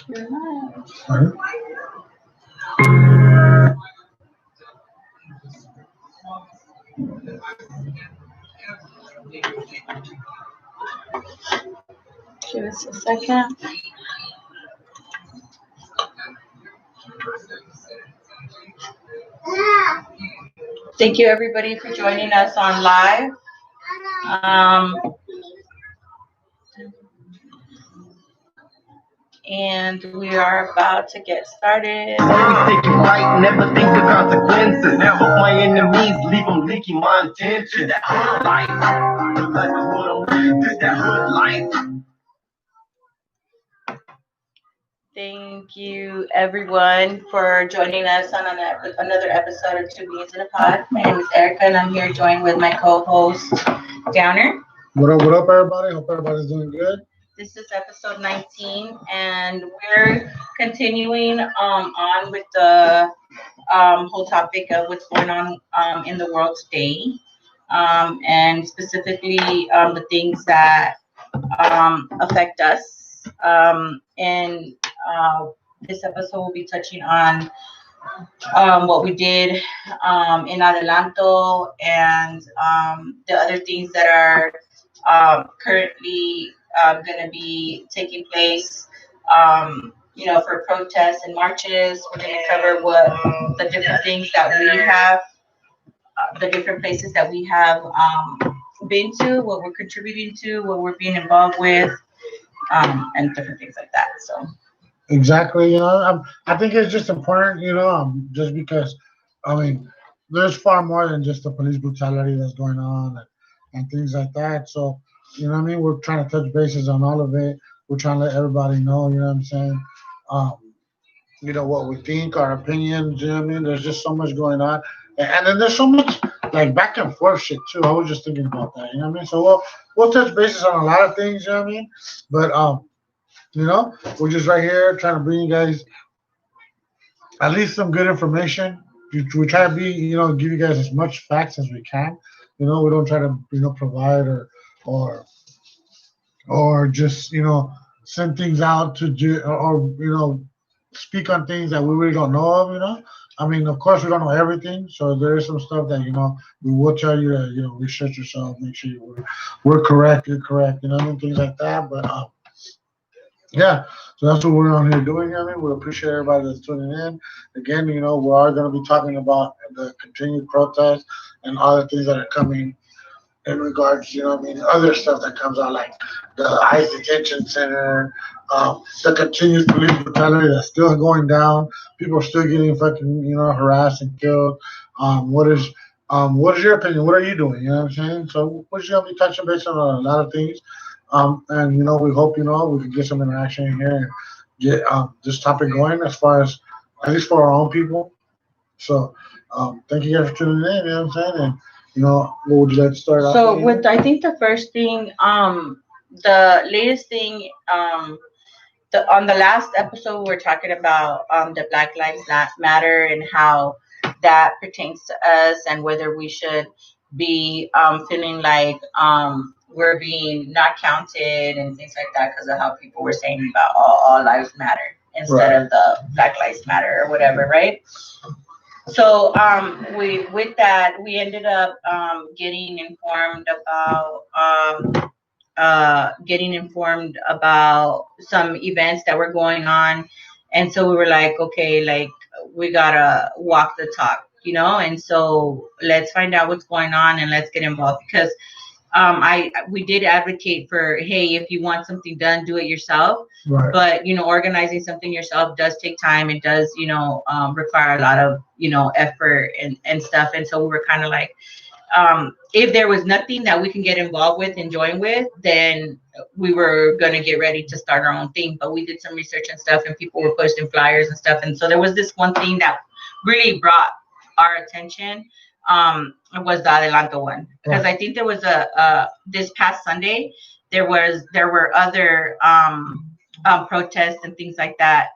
You're nice. Right. Give us a second. Thank you, everybody, for joining us on live. And we are about to get started. Always take it right, never think the consequences. Never my enemies, leave them leaking my intention. That hood life, like the hood I'm with, this that hood life. Thank you, everyone, for joining us on another episode of Two Beans in a Pod. My name is Erica, and I'm here joined with my co-host, Downer. What up, everybody? Hope everybody's doing good. This is episode 19, and we're continuing on with the whole topic of what's going on in the world today, and specifically the things that affect us. And this episode will be touching on what we did in Adelanto and the other things that are currently going to be taking place, for protests and marches. We're going to cover what the different things that we have, the different places that we have been to, what we're contributing to, what we're being involved with, and different things like that. So. Exactly. I think it's just important, just because, I mean, there's far more than just the police brutality that's going on and things like that. So, what I mean? We're trying to touch bases on all of it. We're trying to let everybody know, what I'm saying? Um, what we think, our opinions, what I mean? There's just so much going on. And then there's so much like back and forth shit too. I was just thinking about that, what I mean? So we'll touch bases on a lot of things, what I mean? But we're just right here trying to bring you guys at least some good information. We try to be, give you guys as much facts as we can. We don't try to, provide or just, send things out to do or speak on things that we really don't know of. I mean, of course, we don't know everything, so there is some stuff that we will tell you to research yourself, make sure we're correct, you're correct, I mean, things like that. But yeah, so that's what we're on here doing. I mean, we appreciate everybody that's tuning in. Again, we are going to be talking about the continued protests and other things that are coming in regards, other stuff that comes out, like the ICE detention center, the continued police brutality that's still going down. People are still getting fucking, harassed and killed. What is your opinion? What are you doing? You know what I'm saying? So we're just gonna be touching base on a lot of things. And we hope we can get some interaction in here and get this topic going as far as at least for our own people. So thank you guys for tuning in. You know what I'm saying? And what would you like to start off? So with I think the first thing, the latest thing, on the last episode we were talking about the Black Lives Matter and how that pertains to us and whether we should be feeling like we're being not counted and things like that because of how people were saying about all lives matter instead of the Black Lives Matter or whatever, right? So we ended up getting informed about some events that were going on, and so we were like, okay, like we gotta walk the talk, and so let's find out what's going on and let's get involved because we did advocate for, hey, if you want something done, do it yourself. Right. But organizing something yourself does take time. It does require a lot of effort and stuff. And so we were kind of like, if there was nothing that we can get involved with and join with, then we were going to get ready to start our own thing. But we did some research and stuff, and people were posting flyers and stuff. And so there was this one thing that really brought our attention. It was the Adelanto one, because I think there was a this past Sunday there were other protests and things like that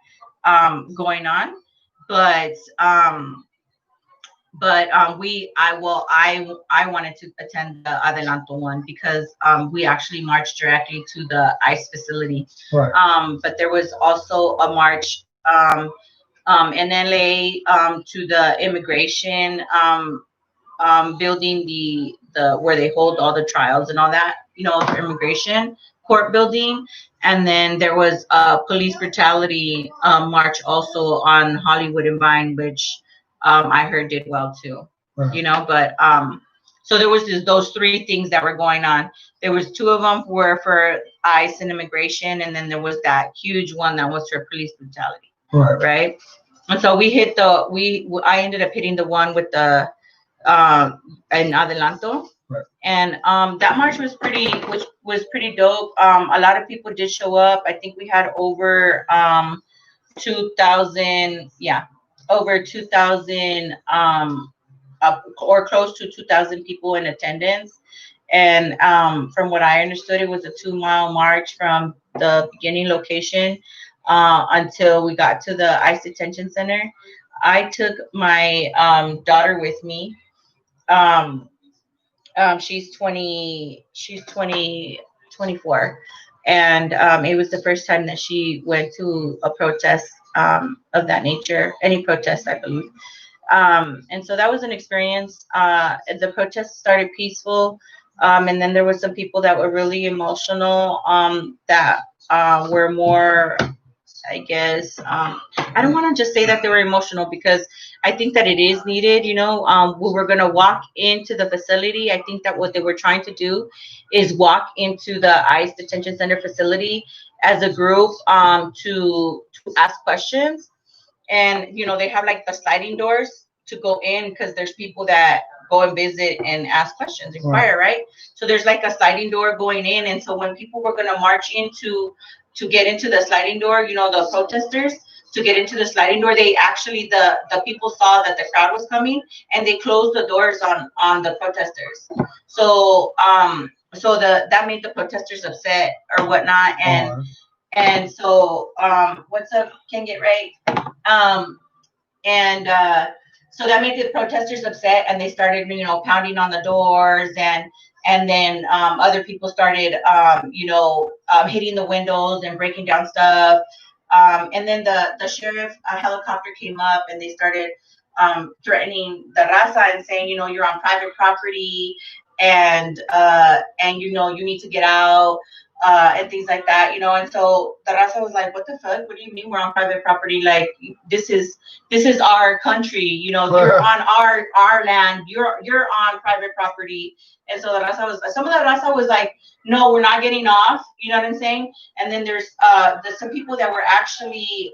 going on, but but I wanted to attend the Adelanto one because we actually marched directly to the ICE facility. Right. But there was also a march in LA to the immigration building, the where they hold all the trials and all that, the immigration court building. And then there was a police brutality march also on Hollywood and Vine, which I heard did well too. Right. But so there was those three things that were going on. There was two of them were for ICE and immigration, and then there was that huge one that was for police brutality. Right. And so I ended up hitting the one with the in Adelanto. Right. And that march was pretty dope. A lot of people did show up. I think we had over 2,000, over 2,000 or close to 2,000 people in attendance. And from what I understood, it was a 2-mile march from the beginning location until we got to the ICE detention center. I took my daughter with me. She's 24, and it was the first time that she went to a protest of that nature, any protest, I believe. And so that was an experience. The protest started peaceful, and then there were some people that were really emotional, that were more, I guess, I don't want to just say that they were emotional, because I think that it is needed. We were going to walk into the facility. I think that what they were trying to do is walk into the ICE detention center facility as a group to ask questions. And, they have like the sliding doors to go in, because there's people that go and visit and ask questions, inquire, right? So there's like a sliding door going in. And so when people were going to march to get into the sliding door, the protesters, to get into the sliding door, they actually, the people saw that the crowd was coming, and they closed the doors on the protesters. So that made the protesters upset or whatnot. And so what's up, can get right. So that made the protesters upset, and they started, pounding on the doors, and then other people started, hitting the windows and breaking down stuff. And then the sheriff helicopter came up, and they started threatening the raza and saying, you're on private property, and you need to get out. And things like that, and so the raza was like, what the fuck? What do you mean we're on private property? Like, this is our country, you're on our land, you're on private property. And so some of the raza was like, no, we're not getting off, you know what I'm saying? And then there's some people that were actually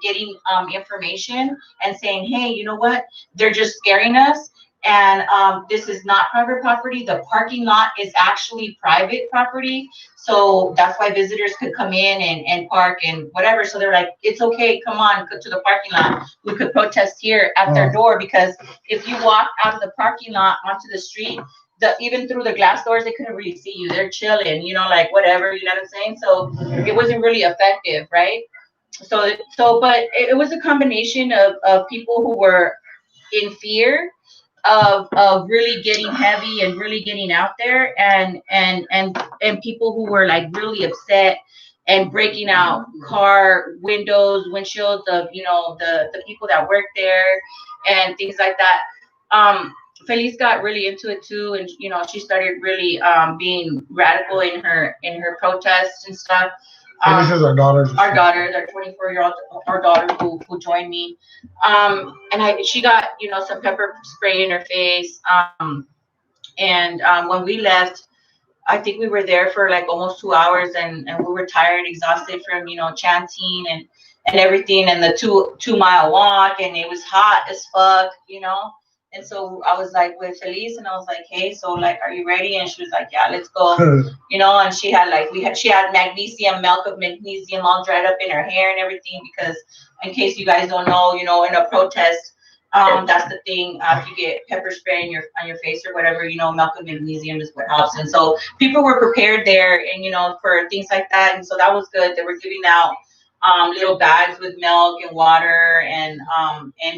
getting information and saying, hey, you know what? They're just scaring us. And this is not private property. The parking lot is actually private property. So that's why visitors could come in and park and whatever. So they're like, it's okay, come on, go to the parking lot. We could protest here at their door, because if you walk out of the parking lot onto the street, even through the glass doors, they couldn't really see you. They're chilling, like whatever, you know what I'm saying? So it wasn't really effective, right? But it was a combination of people who were in fear of really getting heavy and really getting out there, and people who were like really upset and breaking out car windows, windshields of the people that work there and things like that. Felice got really into it too, and she started really being radical in her protests and stuff. This is our daughter. Our 24-year-old, our daughter who joined me. And she got, some pepper spray in her face. And when we left, I think we were there for like almost 2 hours, and we were tired, exhausted from, chanting and everything, and the two mile walk, and it was hot as fuck, And so I was like with Felice, and I was like, hey, so like, are you ready? And she was like, yeah, let's go. And she had she had milk of magnesium all dried up in her hair and everything, because in case you guys don't know, in a protest, that's the thing. If you get pepper spray on your face or whatever, milk of magnesium is what helps. And so people were prepared there, and for things like that. And so that was good. They were giving out little bags with milk and water and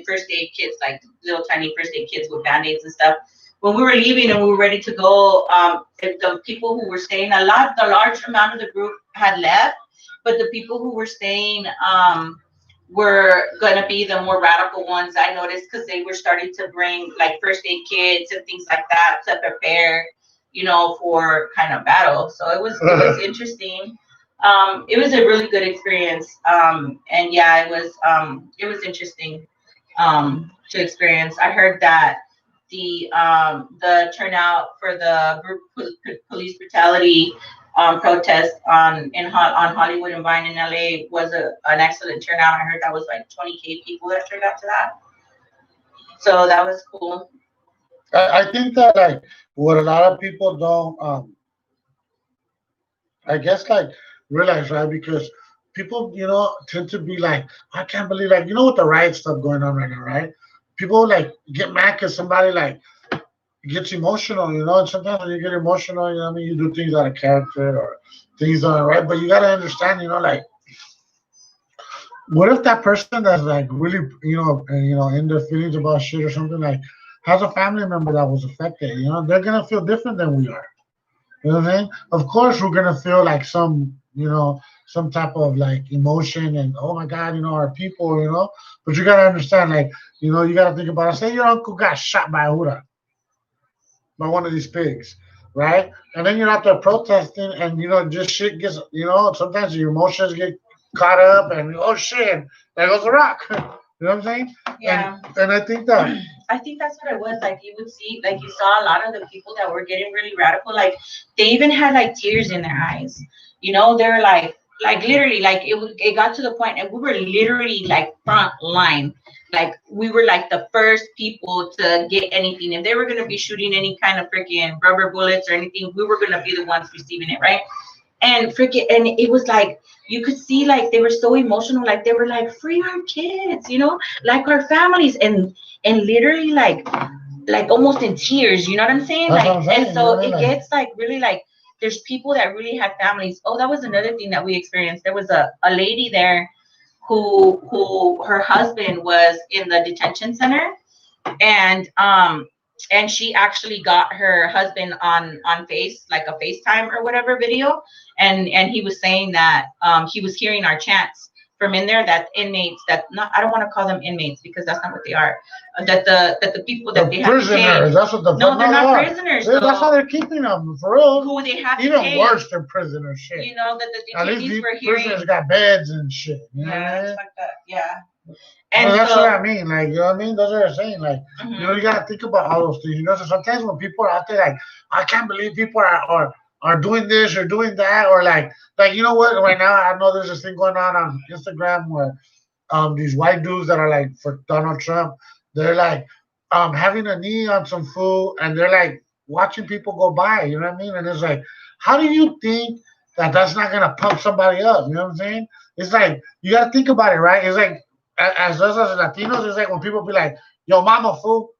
first aid kits, like little tiny first aid kits with band-aids and stuff. When we were leaving and we were ready to go, the people who were staying, the large amount of the group had left, but the people who were staying were gonna be the more radical ones. I noticed because they were starting to bring like first aid kits and things like that to prepare, for kind of battle. So it was interesting. It was a really good experience. And yeah, it was interesting to experience. I heard that the turnout for the group police brutality protest on Hollywood and Vine in LA was an excellent turnout. I heard that was like 20K people that turned out to that. So that was cool. I think that like what a lot of people don't I guess like realize, right? Because people, tend to be like, I can't believe, like, with the riot stuff going on right now, right? People like get mad because somebody like gets emotional, and sometimes when you get emotional, what I mean, you do things out of character or things that are right. But you gotta understand, like, what if that person that's like really, in their feelings about shit or something, like has a family member that was affected, they're gonna feel different than we are. You know what I mean? Of course, we're gonna feel like some type of like emotion and oh my God, our people, But you gotta understand, like, you gotta think about it. Say your uncle got shot by a Hura, by one of these pigs, right? And then you're out there protesting, and just shit gets, sometimes your emotions get caught up, and oh shit, there goes a rock. You know what I'm saying? Yeah. And I think that I think that's what it was. Like you would see, like you saw a lot of the people that were getting really radical. Like they even had like tears in their eyes. They were like literally, like it got to the point, and we were literally like front line. Like we were like the first people to get anything. If they were gonna be shooting any kind of freaking rubber bullets or anything, we were gonna be the ones receiving it, right? And it was like you could see like they were so emotional, like they were like free our kids, like our families, and literally like almost in tears, you know what I'm saying? that's Like, what I'm saying. and so You it know what I mean? gets like really like there's people that really have families. Oh, that was another thing that we experienced. There was a lady there who her husband was in the detention center, and she actually got her husband on like a FaceTime or whatever video, and he was saying that he was hearing our chants from in there, that inmates, that not, I don't want to call them inmates because that's not what they are, that the people that they have prisoners. detained. That's what the No, they're not they are. prisoners. That's how they're keeping them for real. Who they have Even detained. worse than prisoners. Shit. That the At least detainees these were hearing. prisoners got beds and shit. Yeah, it's like that. Yeah. And And that's so, what I mean. Like, you know what I mean? That's what I'm saying. Like, mhm. you gotta think about all those things. So sometimes when people are out there, like, I can't believe people are doing this or doing that, or like, you know what? Right now, I know there's this thing going on Instagram where these white dudes that are like for Donald Trump, they're like having a knee on some food, and they're like watching people go by. You know what I mean? And it's like, how do you think that that's not gonna pump somebody up? You know what I'm saying? It's like you gotta think about it, right? It's like as us as Latinos, it's like when people be like, "Yo, mama, fool."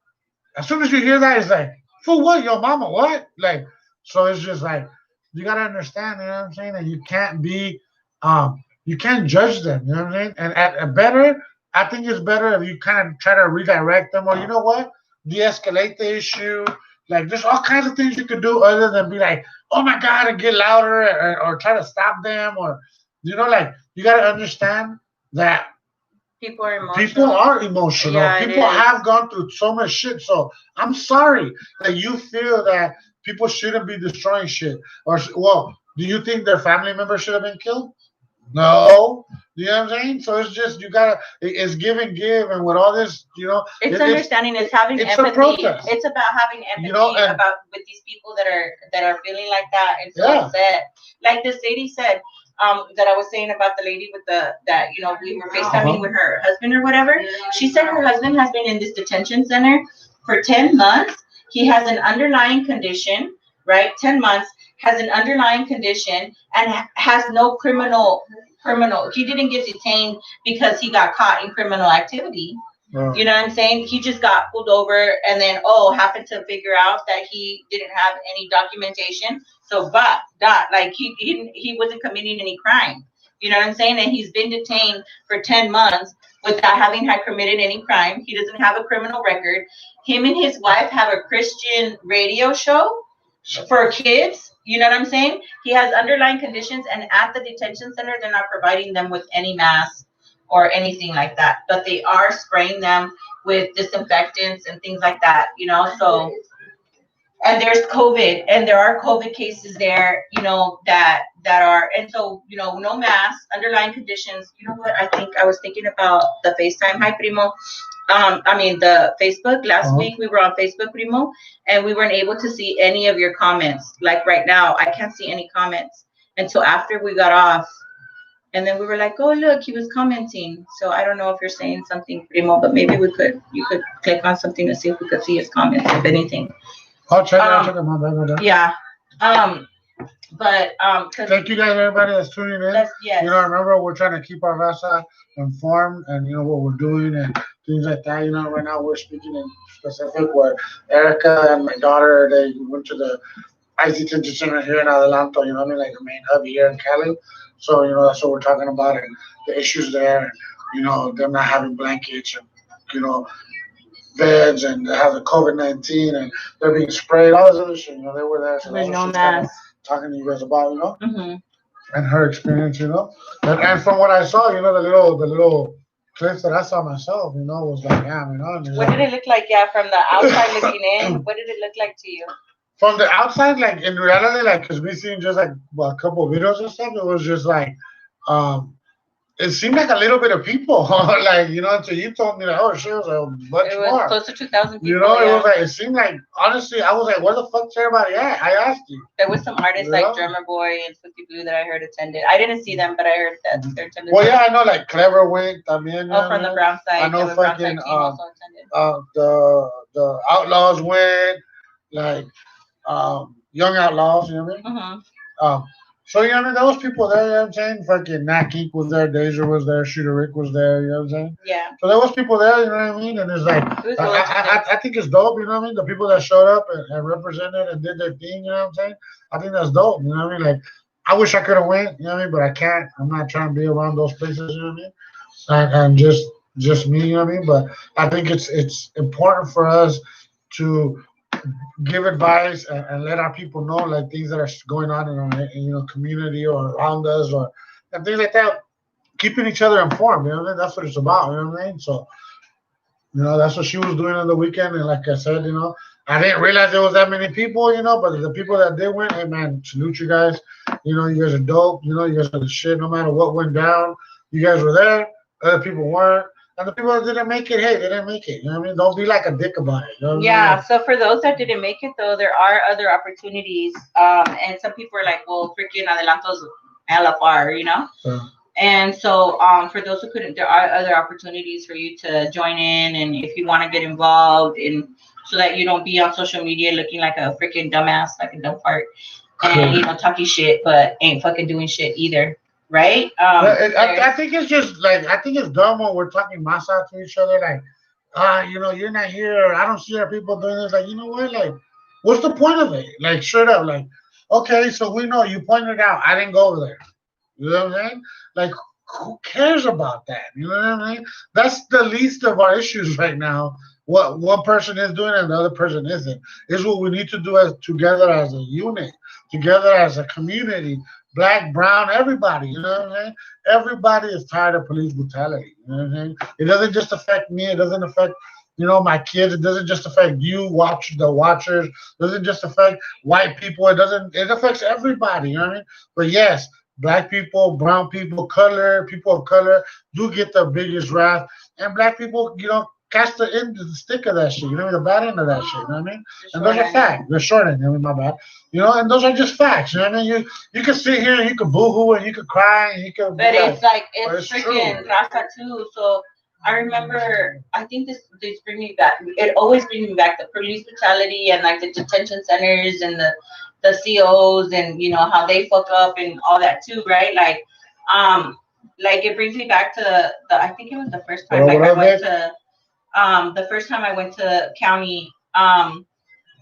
As soon as you hear that, it's like, "Fool, what? Yo, mama, what?" Like, so it's just like you gotta understand. You know what I'm saying? And you can't judge them. You know what I'm saying? And at better, I think it's better if you kind of try to redirect them, or you know what, de-escalate the issue. Like there's all kinds of things you could do other than be like, "Oh my God," and get louder, or try to stop them, or like you gotta understand that People are emotional. people are emotional. Yeah, People have gone through so much shit. So I'm sorry that you feel that people shouldn't be destroying shit. Or well, do you think their family members should have been killed? No. You know what I'm saying? So it's just you gotta it's give and give, and with all this, it's understanding, it's having it's empathy. a protest. It's about having empathy And about with these people that are feeling like that and so upset. Like this lady said, that I was saying about the lady with that we were FaceTiming with her husband or whatever. She said her husband has been in this detention center for 10 months. He has an underlying condition, right? 10 months, has an underlying condition, and has no criminal. He didn't get detained because he got caught in criminal activity. You know what I'm saying? He just got pulled over, and then happened to figure out that he didn't have any documentation. So like he wasn't committing any crime. You know what I'm saying? And he's been detained for 10 months without having had committed any crime. He doesn't have a criminal record. Him and his wife have a Christian radio show for kids. You know what I'm saying? He has underlying conditions, and at the detention center, they're not providing them with any masks or anything like that. But they are spraying them with disinfectants and things like that, you know. So, and there's COVID, and there are COVID cases there, you know, that are, and so, you know, no masks, underlying conditions. You know what? I think I was thinking about the FaceTime. Hi, Primo. The Facebook. Last week we were on Facebook, Primo, and we weren't able to see any of your comments. Like right now, I can't see any comments until after we got off. And then we were like, oh, look, he was commenting. So I don't know if you're saying something, Primo, but maybe you could click on something to see if we could see his comments, if anything. I'll check it. Yeah. Thank you guys, everybody that's tuning in. Yes. You know, remember, we're trying to keep our raza informed and, you know, what we're doing and things like that. You know, right now we're speaking in specific where Erica and my daughter, they went to the IC Detention Center here in Adelanto, you know what I mean, like the main hub here in Cali. So, you know, that's what we're talking about and the issues there and, you know, them not having blankets and, you know, beds and having COVID-19 and they're being sprayed, all this other shit, you know, they were there. So with that's no what she's kind of mask. talking to you guys about, you know, Mm-hmm. and her experience, you know. And from what I saw, you know, the little clips that I saw myself, you know, was like, damn, you know. What did it look like? Yeah, from the outside looking in, what did it look like to you? From the outside, like in reality, like because we seen just like a couple of videos and stuff, it was just like, it seemed like a little bit of people, like, you know, until you told me like, oh shit, it was a bunch It was more. close to 2,000 people. You know, yeah. it was like, it seemed like, honestly, I was like, where the fuck's everybody at? I asked you. There was some artists Yeah. like Drummer Boy and Spooky Blue that I heard attended. I didn't see them, but I heard that they're attended. Well, yeah, I know, like Clever Wink, también. Oh, from the Brown side. I know the fucking Brown side team also attended. the Outlaws went, like Young Outlaws, you know what I mean? Mm-hmm. So, you know what I mean? There was people there, you know what I'm saying? Fucking Nat Geek was there, Deja was there, Shooter Rick was there, you know what I'm saying? Yeah. So there was people there, you know what I mean? And it's like, I think it's dope, you know what I mean? The people that showed up and represented and did their thing, you know what I'm saying? I think that's dope, you know what I mean? Like, I wish I could have went, you know what I mean? But I can't. I'm not trying to be around those places, you know what I mean? And just me, you know what I mean? But I think it's important for us to give advice and let our people know like things that are going on in our community or around us or and things like that. Keeping each other informed, you know what I mean? That's what it's about, you know what I mean? So, you know, that's what she was doing on the weekend. And like I said, you know, I didn't realize there was that many people, you know, but the people that did win, hey man, salute you guys. You know, you guys are dope. You know, you guys are the shit. No matter what went down, you guys were there. Other people weren't. And the people that didn't make it, hey, they didn't make it. You know what I mean? Don't be like a dick about it. You know what I mean? So for those that didn't make it, though, there are other opportunities. And some people are like, well, freaking Adelanto's hella far, you know? And so for those who couldn't, there are other opportunities for you to join in. And if you want to get involved in so that you don't be on social media looking like a freaking dumbass, like a dumb fart. And, you know, talking shit, but ain't fucking doing shit either. Right? I think it's just like I think it's dumb when we're talking masa to each other, like, you know, you're not here. I don't see our people doing this. Like, you know what? Like, what's the point of it? Like, straight up, like, okay, so we know you pointed out. I didn't go over there. You know what I mean? Like, who cares about that? You know what I mean? That's the least of our issues right now. What one person is doing and the other person isn't is what we need to do as together as a unit, together as a community. Black, brown, everybody, you know what I mean? Everybody is tired of police brutality. You know what I mean? It doesn't just affect me. It doesn't affect, you know, my kids. It doesn't just affect you, the watchers. It doesn't just affect white people. It affects everybody, you know what I mean? But yes, black people, brown people, people of color do get the biggest wrath. And black people, you know, catch the end of the stick of that shit, you know what I mean? The bad end of that shit, you know what I mean? And those are facts. The short end, I mean, my bad. You know, and those are just facts, you know what I mean? You can sit here and you can boo-hoo and you can cry and you can... But it's like, it's freaking Rasta too, so I remember, I think this brings me back, it always brings me back, the police brutality and like the detention centers and the COs and, you know, how they fuck up and all that too, right? Like it brings me back to I think it was the first time, like I went to... the first time I went to county, and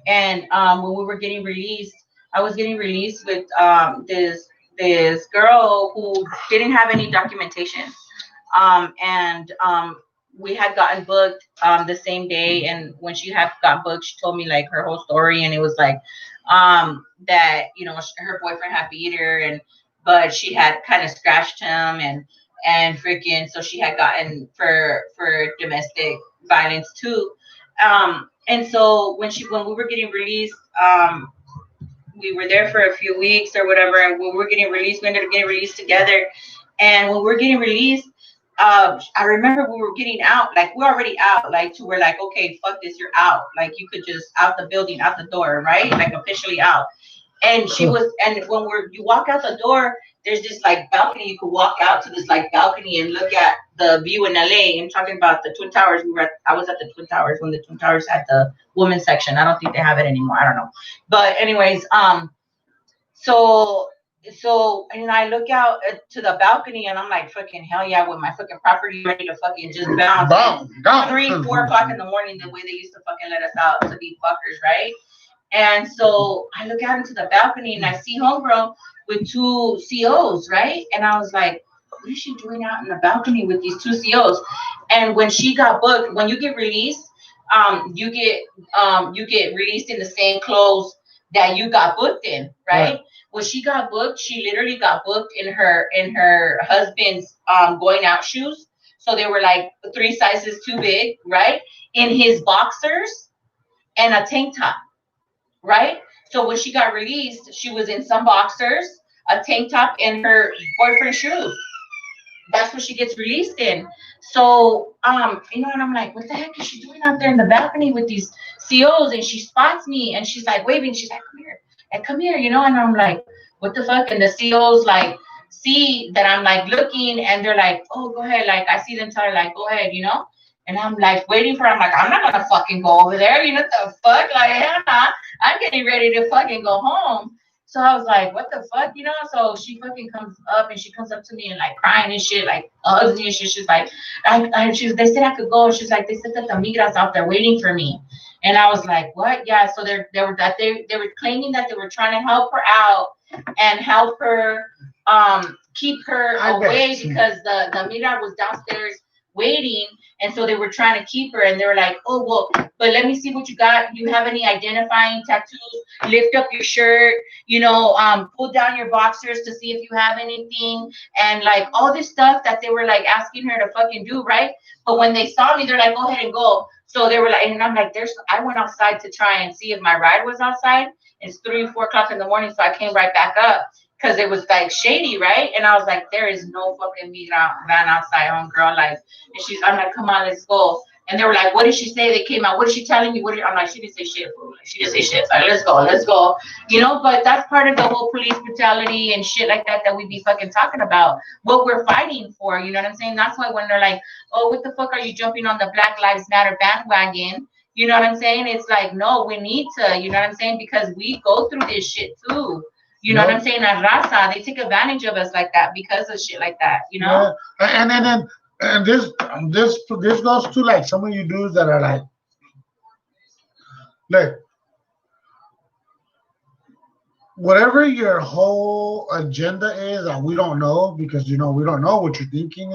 when we were getting released, I was getting released with this girl who didn't have any documentation, and we had gotten booked the same day. And when she had got booked, she told me like her whole story, and it was like that her boyfriend had beat her, and but she had kind of scratched him, and freaking, so she had gotten for domestic violence too. And so when we were getting released, we were there for a few weeks or whatever, and when we were getting released, we ended up getting released together. And when we were getting released, I remember we were getting out, like we're already out, like to we're like, okay, fuck this, you're out, like you could just out the building, out the door, right, like officially out. And she was, and when you walk out the door, there's this like balcony. You could walk out to this like balcony and look at the view in LA. And talking about the Twin Towers, I was at the Twin Towers when the Twin Towers had the women's section. I don't think they have it anymore. I don't know. But anyways, so and I look out to the balcony, and I'm like, fucking hell yeah, with my fucking property ready to fucking just bounce. 3-4 o'clock in the morning, the way they used to fucking let us out to be fuckers, right? And so I look out into the balcony and I see homegirl with 2 COs, right? And I was like, what is she doing out in the balcony with these 2 COs? And when she got booked, when you get released, you get released in the same clothes that you got booked in, right? When she got booked, she literally got booked in her husband's going out shoes. So they were like 3 sizes too big, right? In his boxers and a tank top. Right? So when she got released, she was in some boxers, a tank top, and her boyfriend's shoes. That's what she gets released in. So, and I'm like, what the heck is she doing out there in the balcony with these COs? And she spots me, and she's like waving. She's like, come here, and come here, And I'm like, what the fuck? And the COs like see that I'm like looking, and they're like, oh, go ahead. Like I see them tell her like, go ahead, And I'm like waiting for her. I'm like, I'm not gonna fucking go over there. What the fuck? Like, hell nah. I'm getting ready to fucking go home. So I was like, what the fuck, So she fucking comes up, and she comes up to me and like crying and shit, like hugs me and shit. She's like, they said I could go. She's like, they said that the migras out there waiting for me. And I was like, what? Yeah. So they were claiming that they were trying to help her out and help her keep her away because the migra was downstairs waiting, and so they were trying to keep her, and they were like, oh well, but let me see what you got. You have any identifying tattoos? Lift up your shirt, pull down your boxers to see if you have anything, and like all this stuff that they were like asking her to fucking do, right? But when they saw me, they're like, go ahead and go. So they were like, and I'm like, I went outside to try and see if my ride was outside. It's 3-4 o'clock in the morning, so I came right back up because it was like shady, right? And I was like, there is no fucking van outside, homegirl. Like, and I'm like, come on, let's go. And they were like, what did she say? They came out, what is she telling me? I'm like, she didn't say shit, bro. Like, she didn't say shit. Like, let's go. But that's part of the whole police brutality and shit like that we be fucking talking about. What we're fighting for, you know what I'm saying? That's why when they're like, oh, what the fuck are you jumping on the Black Lives Matter bandwagon? You know what I'm saying? It's like, no, we need to, you know what I'm saying? Because we go through this shit too. You know what I'm saying? At Raza, they take advantage of us like that because of shit like that, Yeah. And this goes to like some of you dudes that are like whatever your whole agenda is, and we don't know because we don't know what you're thinking,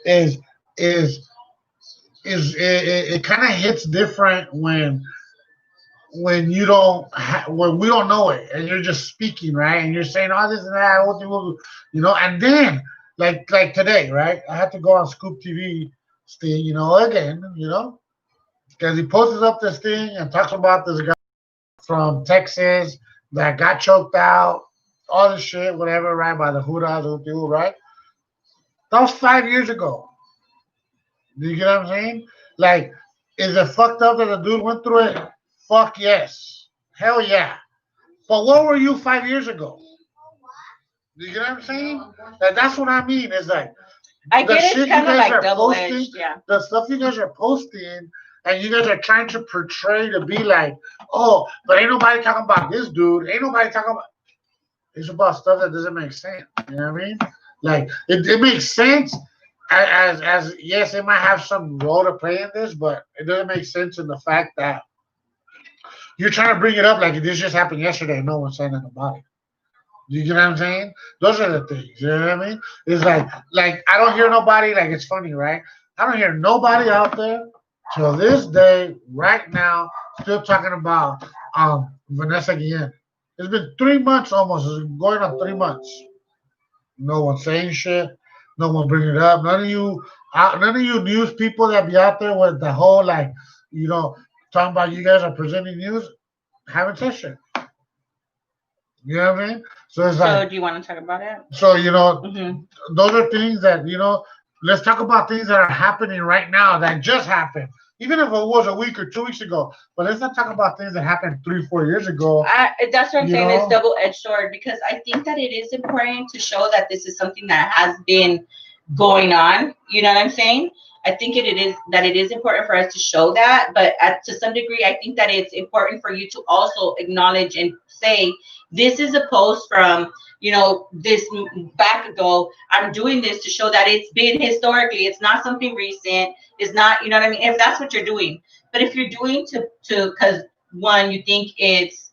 is it kind of hits different when you don't when we don't know it and you're just speaking, right? And you're saying all this and that, and then like today, right? I had to go on Scoop TV thing, again, because he posts up this thing and talks about this guy from Texas that got choked out, all this shit, whatever, right? By the hoodoo, right? That was 5 years ago. Do you get what I'm saying? Like, is it fucked up that the dude went through it? Fuck yes. Hell yeah. But what were you 5 years ago? Do you get what I'm saying? That's what I mean. It's like I get it's kind of like double-edged, yeah. The stuff you guys are posting, and you guys are trying to portray to be like, oh, but ain't nobody talking about this dude. Ain't nobody talking about. It's about stuff that doesn't make sense. You know what I mean? Like it makes sense. As yes, it might have some role to play in this, but it doesn't make sense in the fact that you're trying to bring it up like this just happened yesterday and no one's saying nothing about it. You get what I'm saying? Those are the things. You know what I mean? It's like I don't hear nobody. Like it's funny, right? I don't hear nobody out there till this day, right now, still talking about Vanessa Guillen. It's been 3 months almost. It's going on 3 months. No one saying shit. No one bringing it up. None of you news people that be out there with the whole like, you know, talking about you guys are presenting news. Haven't said shit. You know what I mean? So it's So like, do you want to talk about it? so you know, Mm-hmm. those are things that let's talk about things that are happening right now that just happened, even if it was a week or 2 weeks ago. But let's not talk about things that happened 3 4 years ago. That's what I'm you saying. It's know double-edged sword because I think that it is important to show that this is something that has been going on. You know what I'm saying? I think it is important for us to show that, but to some degree, I think that it's important for you to also acknowledge and say this is a post from this back ago. I'm doing this to show that it's been historically. It's not something recent. It's not, you know what I mean? If that's what you're doing, but if you're doing to because one, you think it's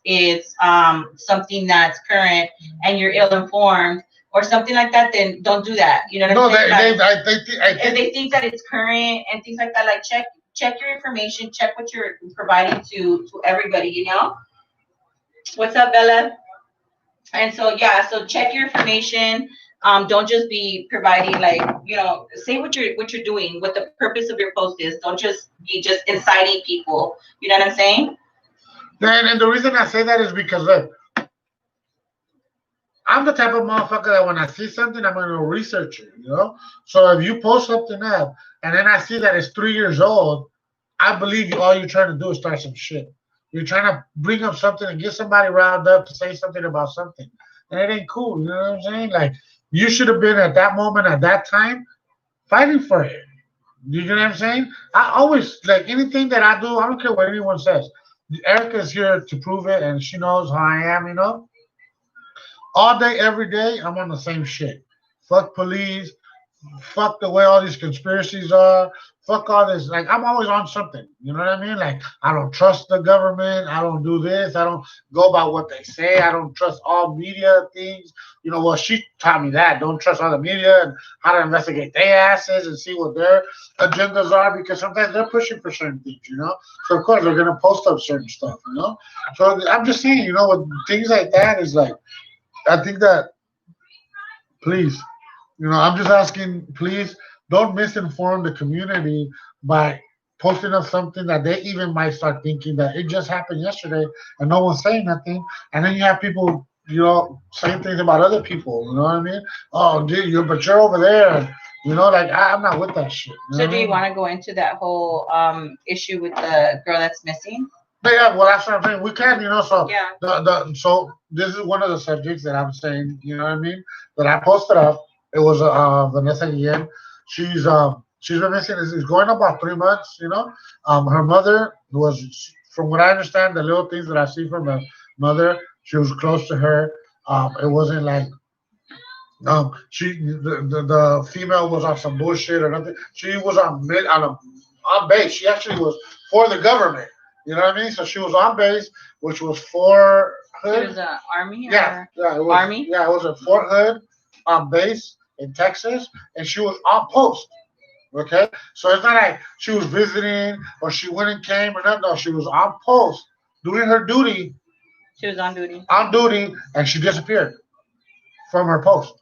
something that's current and you're ill informed or something like that, then don't do that. You know what no I'm saying? they Like, I if think they think that it's current and things like that, like check your information, check what you're providing to everybody. What's up, Bella? And so yeah, so check your information. Don't just be providing like say what you're doing, what the purpose of your post is. Don't just be just inciting people. You know what I'm saying? and the reason I say that is because look, I'm the type of motherfucker that when I see something, I'm gonna research it. So if you post something up and then I see that it's 3 years old, I believe you. All you're trying to do is start some shit. You're trying to bring up something and get somebody riled up to say something about something, and it ain't cool. You know what I'm saying? Like you should have been at that moment, at that time, fighting for it. You know what I'm saying? I always like anything that I do. I don't care what anyone says. Erica's here to prove it, and she knows how I am. All day, every day, I'm on the same shit. Fuck police. Fuck the way all these conspiracies are. Fuck all this. Like I'm always on something. You know what I mean? Like I don't trust the government. I don't do this. I don't go by what they say. I don't trust all media things. Well, she taught me that. Don't trust all the media and how to investigate their asses and see what their agendas are because sometimes they're pushing for certain things. So of course they're gonna post up certain stuff. So I'm just saying, with things like that is like I think that please, I'm just asking, please don't misinform the community by posting up something that they even might start thinking that it just happened yesterday and no one's saying nothing. And then you have people, saying things about other people. You know what I mean? Oh, dude, but you're over there. And, like I'm not with that shit. So do I you mean? want to go into that whole issue with the girl that's missing? But yeah, well, that's what I'm saying. We can, so Yeah. so this is one of the subjects that I'm saying, you know what I mean, that I posted up. It was Vanessa Guillen. She's been missing. It's going about 3 months. Her mother was, from what I understand, the little things that I see from the mother, she was close to her. It wasn't like the female was on some bullshit or nothing. She was on base. She actually was for the government. You know what I mean? So she was on base, which was for She Hood. was a army Yeah, or yeah, it was. army? Yeah, it was at Fort Hood on base in Texas, and she was on post. Okay, so it's not like she was visiting or she went and came or nothing. No, she was on post doing her duty, She was on duty. and she disappeared from her post.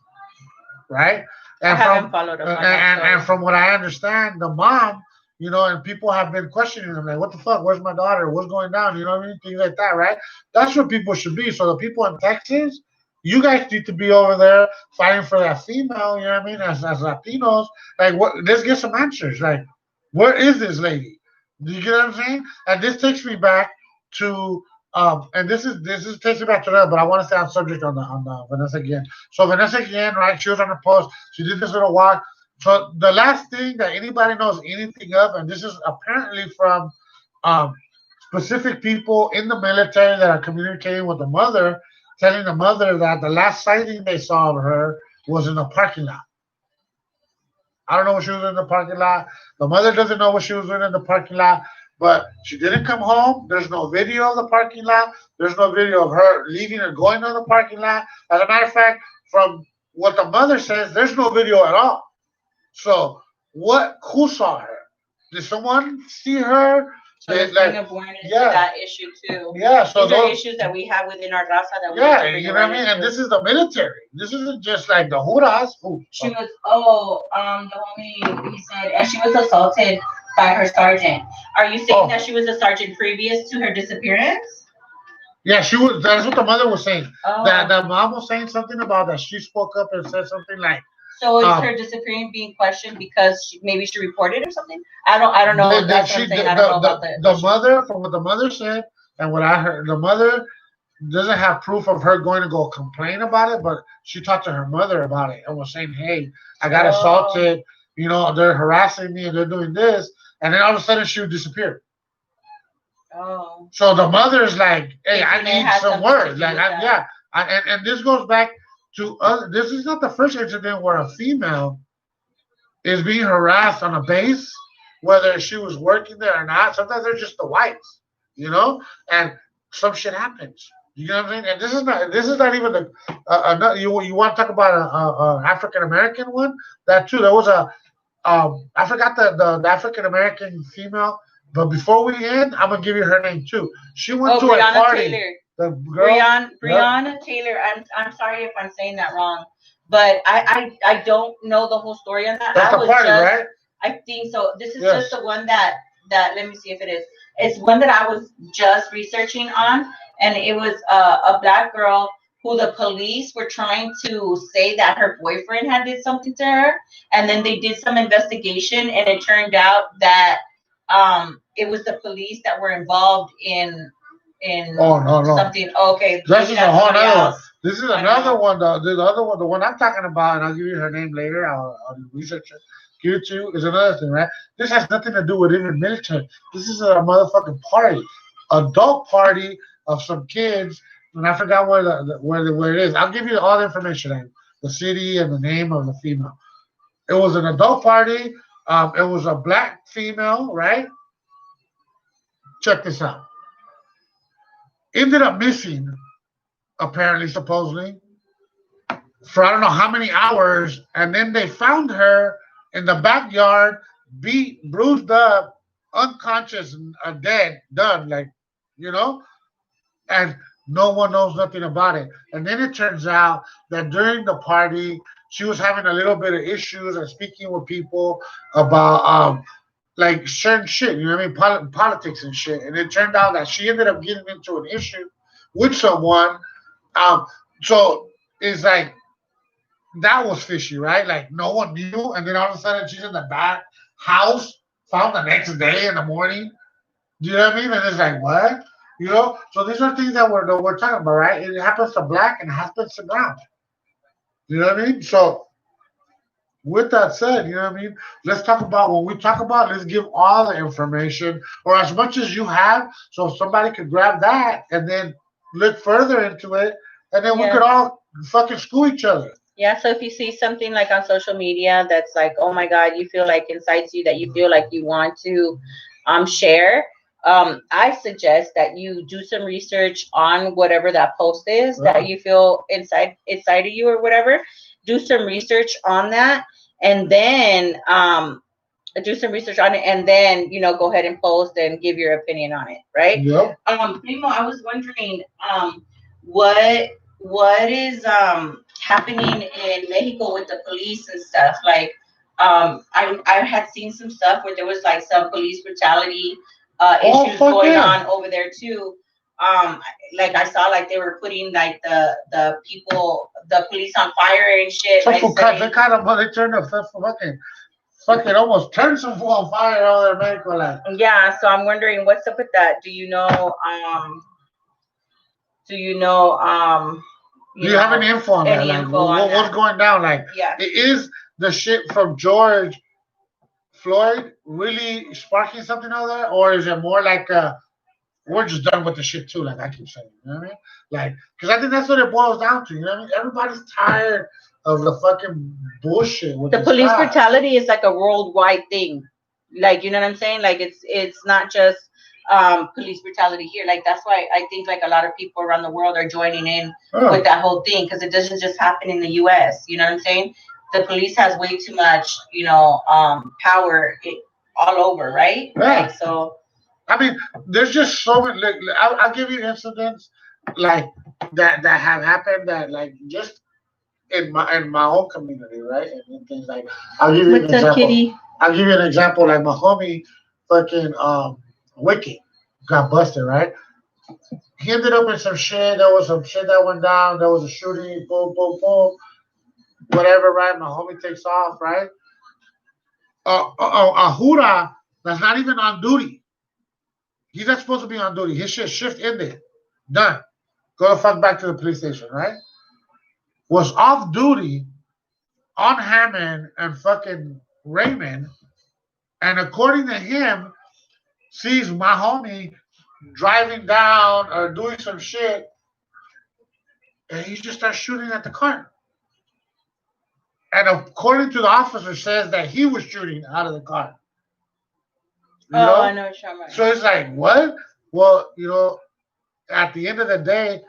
Right? I And haven't followed up on that and story. from what I understand, the mom, and people have been questioning them like, what the fuck? Where's my daughter? What's going down? You know what I mean? Things like that, right? That's what people should be. So the people in Texas, you guys need to be over there fighting for that female. You know what I mean? As Latinos, like, what? Let's get some answers. Like, where is this lady? Do you get what I'm saying? And this takes me back to and this is takes me back to that, but I want to stay on subject on the Vanessa again. So Vanessa again, right? She was on the post. She did this little walk. So the last thing that anybody knows anything of, and this is apparently from um, specific people in the military that are communicating with the mother, telling the mother that the last sighting they saw of her was in the parking lot. I don't know what she was in the parking lot. The mother doesn't know what she was doing in the parking lot. but she didn't come home. There's no video of the parking lot. There's no video of her leaving or going to the parking lot. As a matter of fact, from what the mother says, there's no video at all. So what? Who saw her? Did someone see her? So let's bring awareness to yeah, that issue too. yeah. So These are those, issues that we have within our raza that we need yeah, to bring you know what I mean. awareness And to. this is the military. This isn't just like the Huras. Ooh, She was the homie he said, and she was assaulted by her sergeant. Are you saying that she was a sergeant previous to her disappearance? yeah, she was. That's what the mother was saying. That Oh, the mom was saying something about that. She spoke up and said something like, so is um, her disappearing being questioned because maybe she reported or something? I don't know. that That's what she I'm saying. I don't know about the the issue. mother, from what the mother said and what I heard, the mother doesn't have proof of her going to go complain about it, but she talked to her mother about it and was saying, "Hey, I got Oh, assaulted. You know, they're harassing me and they're doing this." And then all of a sudden, she would disappear. oh. So the mother's like, "Hey, I Thinking it need has some something to words." do Like, with that. yeah, and this goes back to other. This is not the first incident where a female is being harassed on a base, whether she was working there or not. Sometimes they're just the whites, you know, and some shit happens. You know what I'm saying? And this is not even the you want to talk about a African American one? That too. There was a I forgot the African American female. But before we end, I'm gonna give you her name too. She went Oh, to a Breonna party. Taylor. The girl, yep, Breonna Taylor. I'm sorry if I'm saying that wrong, but I don't know the whole story on that. that's I the was party, just right? I think so. This is just Yes. the one that let me see if it is. It's one that I was just researching on, and it was a black girl who the police were trying to say that her boyfriend had did something to her, and then they did some investigation, and it turned out that it was the police that were involved in Oh no, no. something. Oh, okay, This maybe is a that's whole somebody other one. else. This is I don't another know. one. The other one, the one I'm talking about, and I'll give you her name later. I'll research it. Give it to you. Is another thing, right? This has nothing to do with even military. This is a motherfucking party, adult party of some kids, and I forgot where it is. I'll give you all the information, and the city and the name of the female. It was an adult party. It was a black female, right? Check this out. Ended up missing, apparently, supposedly, for I don't know how many hours, and then they found her in the backyard, beat, bruised up, unconscious, and dead, done, like, you know, and no one knows nothing about it. And then it turns out that during the party, she was having a little bit of issues and speaking with people about like certain shit, you know what I mean, politics and shit. And it turned out that she ended up getting into an issue with someone. Um, so it's like that was fishy, right? Like no one knew, and then all of a sudden she's in the back house, found the next day in the morning. Do you know what I mean? And it's like what? You know? So these are things that we're talking about, right? It happens to black and it happens to brown. You know what I mean? So with that said, you know what I mean? Let's talk about when we talk about let's give all the information or as much as you have so somebody could grab that and then look further into it and then we could Yeah. all fucking school each other. Yeah, so if you see something like on social media that's like, oh my God, you feel like incites you that you feel like you want to share, I suggest that you do some research on whatever that post is Yeah. that you feel inside of you or whatever. Do some research on that and then do some research on it and then go ahead and post and give your opinion on it, right? Yep. Primo, I was wondering what is happening in Mexico with the police and stuff. Like I had seen some stuff where there was like some police brutality Oh issues fuck going yeah. on over there too. um like I saw like they were putting like the police on fire and shit, Some like fool cut they setting. kind of they turned the fucking almost turned some fool on fire over there, Mexico like. Yeah, so I'm wondering what's up with that. Do you know Do you have any info on that? any Like info on what's that? going down? Like Yeah. it is the shit from George Floyd really sparking something out there, or is it more like we're just done with the shit too? Like I keep saying, you know what I mean? Like, because I think that's what it boils down to. You know what I mean? Everybody's tired of the fucking bullshit with The this police guy. brutality is like a worldwide thing. Like, you know what I'm saying? Like it's not just police brutality here. Like that's why I think like a lot of people around the world are joining in Oh, with that whole thing because it doesn't just happen in the U.S. You know what I'm saying? The police has way too much, power all over, right? yeah. Like so. I mean, there's just so many. Like, I'll give you incidents like that have happened that like just in my own community, right? And things like I'll give you an What's up, example. kitty? I'll give you an example. Like my homie, fucking Wiki, got busted, right? He ended up in some shit. There was some shit that went down. There was a shooting. Boom, boom, boom. Whatever, right? My homie takes off, right? A Hura that's not even on duty. He's not supposed to be on duty. His shit shift ended. Done. Go the fuck back to the police station, right? Was off duty on Hammond and fucking Raymond, and according to him, sees my homie driving down or doing some shit, and he just starts shooting at the car. And according to the officer, says that he was shooting out of the car. You Oh, I know? know what you're talking about. So it's like, what? Well, at the end of the day,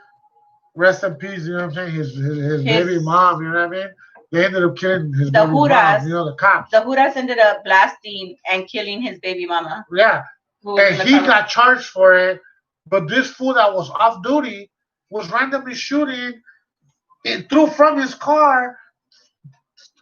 rest in peace, you know what I'm saying? His baby mom, you know what I mean? They ended up killing his The baby mom, Juras. the cops. The Juras ended up blasting and killing his baby mama. Yeah. Who was in And the he car. got charged for it, but this fool that was off duty was randomly shooting it through from his car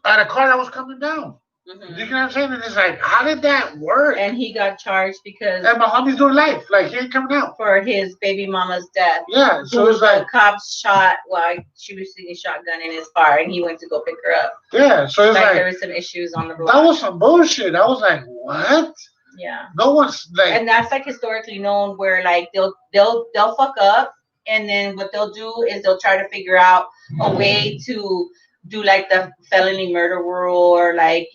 at a car that was coming down. Mhm. You know what I'm saying? And it's like, how did that work? And he got charged because And my homie's doing life. Like, he ain't coming out. for his baby mama's death. Yeah, so Who it's like, the cops shot while she was using a shotgun in his car, and he went to go pick her up. yeah, so it's Like there like, was some issues on the that block. was some bullshit. I was like, what? Yeah. No one's like, And that's like historically known where like they'll fuck up, and then what they'll do is they'll try to figure out a way to do like the felony murder rule, or like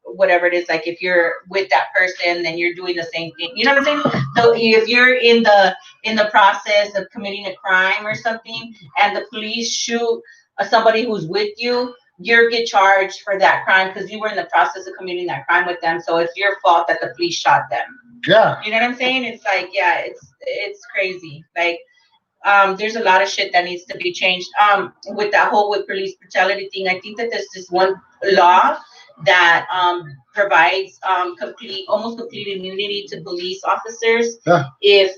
whatever it is. Like if you're with that person, then you're doing the same thing. You know what I'm saying? So if you're in the process of committing a crime or something, and the police shoot somebody who's with you, you get charged for that crime because you were in the process of committing that crime with them. So it's your fault that the police shot them. yeah. You know what I'm saying? It's like, yeah, it's crazy. Like, there's a lot of shit that needs to be changed. With that whole with police brutality thing, I think that there's this one law that provides almost complete immunity to police officers Yeah. if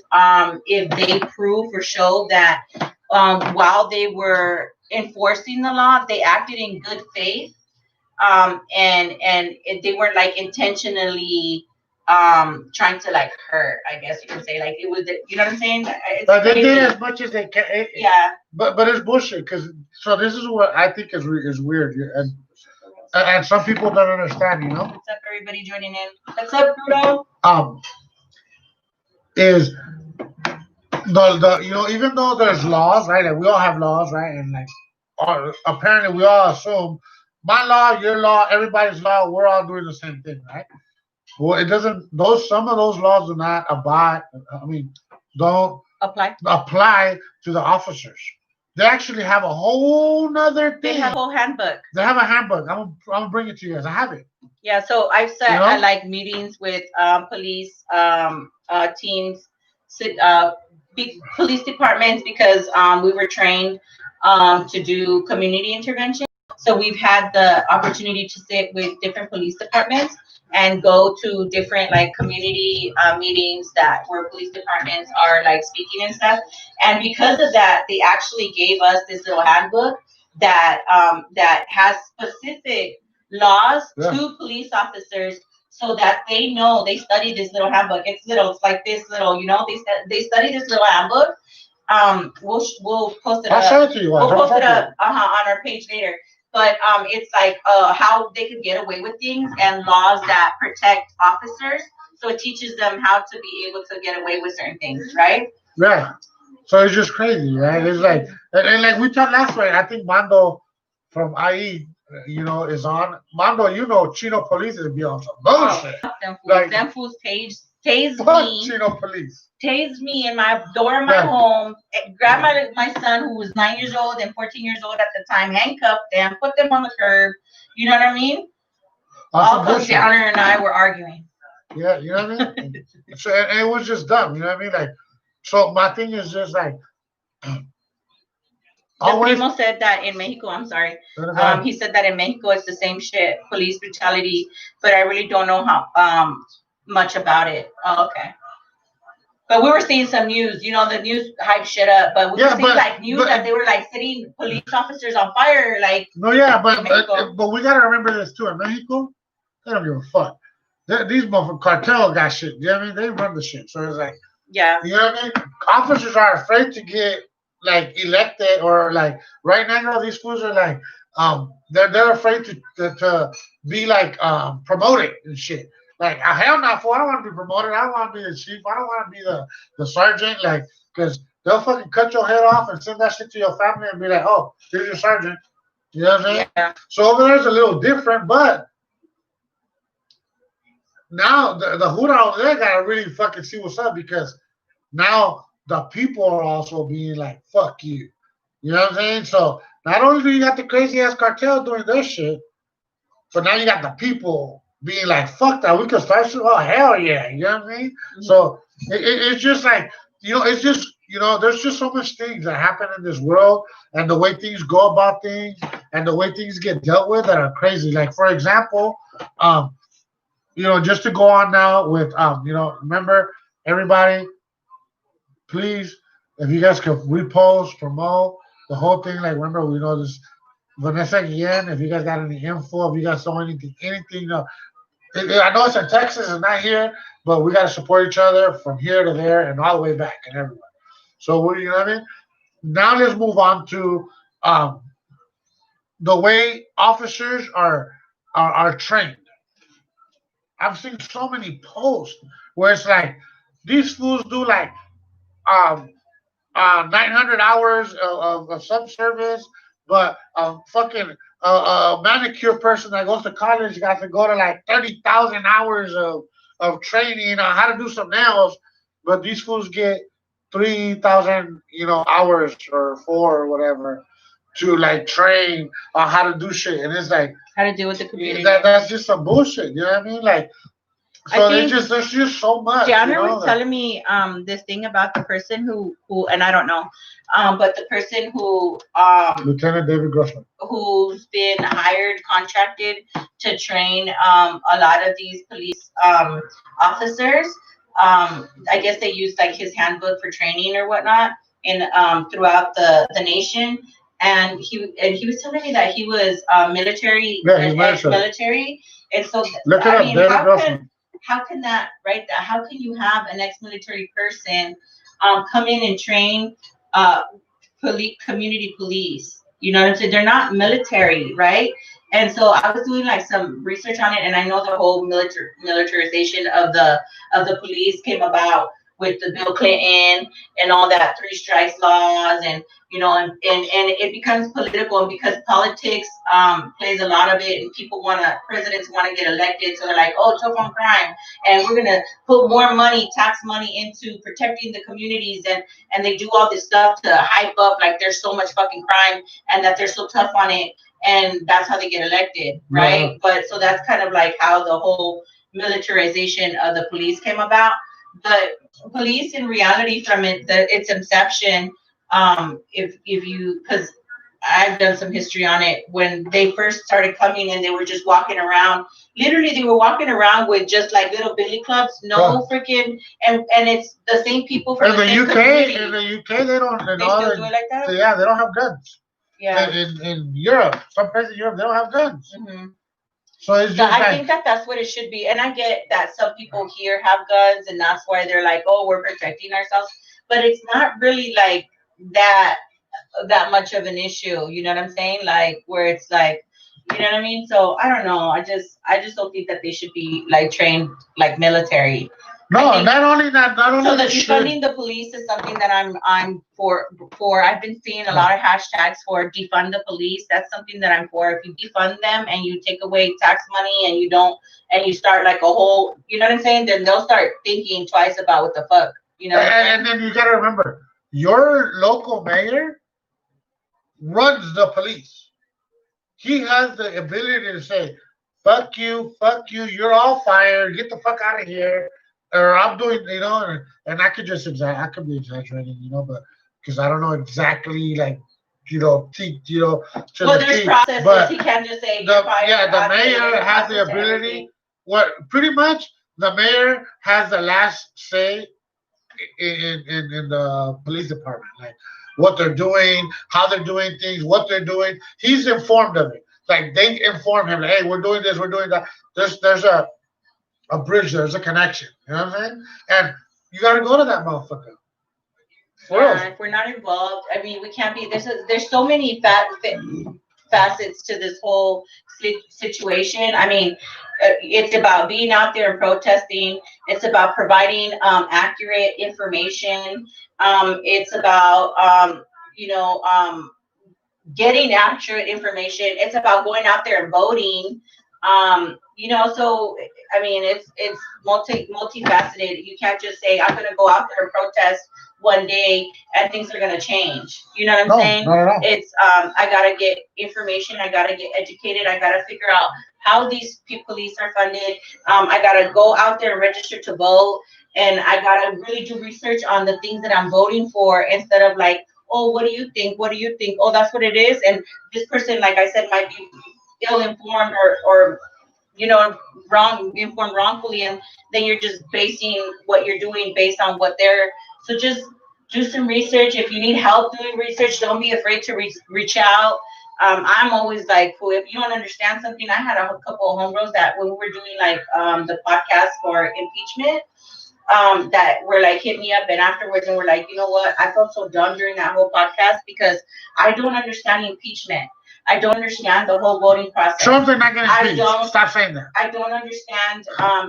they prove or show that while they were enforcing the law, they acted in good faith, and they weren't like intentionally trying to like hurt, I guess you can say. Like it was, you know what I'm saying? It's But they did crazy. as much as they can. Yeah. But it's bullshit because so this is what I think is weird, and some people don't understand. What's up, everybody joining in? What's up, Bruno? Is the even though there's laws, right? Like we all have laws, right? And like apparently we all assume my law, your law, everybody's law, we're all doing the same thing, right? Well, it doesn't. Some of those laws do not don't apply to the officers. They actually have a whole nother thing. They have a whole handbook. They have a handbook. I'm gonna bring it to you guys. I have it. Yeah, so I've sat at like meetings with police teams, big police departments, because we were trained to do community intervention. So we've had the opportunity to sit with different police departments and go to different like community meetings where police departments are like speaking and stuff. And because of that, they actually gave us this little handbook that has specific laws to police officers, so that they know. They study this little handbook. It's like this little, they study this little handbook. We'll post it I'll up. show it to you. We'll post it up on our page later. But it's like how they could get away with things and laws that protect officers. So it teaches them how to be able to get away with certain things, right? Yeah. So it's just crazy, right? It's like, and like we talked last week, I think Mando from IE, is on. Mando, Chino police is be on some bullshit. Them fools tased me. Chino police. Tased me in my door of my home, grabbed my son who was 9 years old and 14 years old at the time, handcuffed them, put them on the curb. You know what I mean? All because Downer and I were arguing. Yeah, you know what I mean. And it was just dumb. You know what I mean? Like, so my thing is just like The always. primo said that in Mexico. I'm sorry. He said that in Mexico it's the same shit, police brutality, but I really don't know how much about it. Oh, okay. But we were seeing some news, the news hype shit up. But we were seeing like news that they were like setting police officers on fire, like. No, yeah, but we gotta remember this too. In Mexico, they don't give a fuck. These motherfucking cartel got shit. You know what I mean? They run the shit. So it's like, yeah, you know what I mean? Officers are afraid to get like elected or like right now. These fools are like, they're afraid to be like promoted and shit. Like hell no, fool, I don't want to be promoted. I don't want to be the chief. I don't want to be the sergeant. Like, because they'll fucking cut your head off and send that shit to your family and be like, oh, here's your sergeant. You know what I'm saying? Yeah. So over there's a little different, but now the Huda over there gotta really fucking see what's up because now the people are also being like, fuck you. You know what I'm saying? So not only do you got the crazy ass cartel doing their shit, but now you got the people being like, fuck that, we can start shit. Oh hell yeah. You know what I mean? Mm-hmm. So it's just like, it's just, there's just so much things that happen in this world and the way things go about things and the way things get dealt with that are crazy. Like for example, just to go on now with remember everybody, please, if you guys can repost, promote the whole thing. Like remember, we know this Vanessa again. If you guys got any info, if you guys saw anything, I know it's in Texas and not here, but we got to support each other from here to there and all the way back and everywhere. So what do you know what I mean? Now let's move on to the way officers are trained. I've seen so many posts where it's like these fools do like um 900 hours of some service, but a fucking manicure person that goes to college got to go to like 30,000 hours of training on how to do some nails, but these fools get 3,000 hours or four or whatever to like train on how to do shit, and it's like how to deal with the community. That's just some bullshit. You know what I mean? Like. So there's just so much. Jana was telling me this thing about the person who and I don't know, but the person who Lieutenant David Grossman, who's been contracted to train a lot of these police officers. I guess they used like his handbook for training or whatnot in throughout the nation. And he was telling me that he was military, ex-military, and so look it up, David Grossman. How can that, right? How can you have an ex-military person come in and train community police? You know what I'm saying? They're not military, right? And so I was doing like some research on it, and I know the whole militarization of the police came about with the Bill Clinton and all that 3 strikes laws, and and it becomes political, and because politics plays a lot of it, and presidents want to get elected, so they're like, oh, tough on crime, and we're gonna put more money, tax money, into protecting the communities, and they do all this stuff to hype up like there's so much fucking crime and that they're so tough on it, and that's how they get elected, right? Yeah. But so that's kind of like how the whole militarization of the police came about. But police, in reality, from its inception, if you, because I've done some history on it, when they first started coming and they were just walking around, literally they were walking around with just like little billy clubs, freaking, and it's the same people from the UK. Community. In the UK, they don't. They still do it like that. Yeah, they don't have guns. Yeah. In Europe, some places in Europe, they don't have guns. Mm-hmm. So it's just I think that's what it should be. And I get that some people here have guns and that's why they're like, oh, we're protecting ourselves. But it's not really like that much of an issue. You know what I'm saying? Like where it's like, you know what I mean? So I don't know. I just don't think that they should be like trained like military. No, not only that. So the defunding the police is something that I'm for. I've been seeing a lot of hashtags for defund the police. That's something that I'm for. If you defund them and you take away tax money and you start like a whole, you know what I'm saying? Then they'll start thinking twice about what the fuck, you know. And then you gotta remember, your local mayor runs the police. He has the ability to say, fuck you, you're all fired, get the fuck out of here, or I'm doing, and I could just I could be exaggerating, but because I don't know exactly, like, to Well, the there's T, processes. but He can't just say you're fired. the mayor There's has the process to ability. everything. What pretty much the mayor has the last say in the police department, like what they're doing, how they're doing things, what they're doing. He's informed of it. Like they inform him, like, hey, we're doing this, we're doing that. There's a bridge, there's a connection. You know what I'm saying? And you got to go to that motherfucker. For real. Yeah, if we're not involved, I mean, we can't be. There's so many facets to this whole situation. I mean, it's about being out there and protesting. It's about providing accurate information. It's about getting accurate information. It's about going out there and voting. So I mean, it's multifaceted. You can't just say I'm going to go out there and protest one day and things are going to change. You know what I'm saying? Not at all. It's I got to get information. I got to get educated. I got to figure out how these police are funded. I got to go out there and register to vote, and I got to really do research on the things that I'm voting for instead of like, oh, what do you think? What do you think? Oh, that's what it is. And this person, like I said, might be ill-informed or informed wrongfully, and then you're just basing what you're doing based on what they're. So just do some research. If you need help doing research, don't be afraid to reach out. I'm always like, cool, if you don't understand something, I had a couple of homegirls that when we were doing like the podcast for impeachment, that were like hit me up and afterwards and were like, you know what, I felt so dumb during that whole podcast because I don't understand impeachment. I don't understand the whole voting process. Something not getting impeached. Stop saying that. I don't understand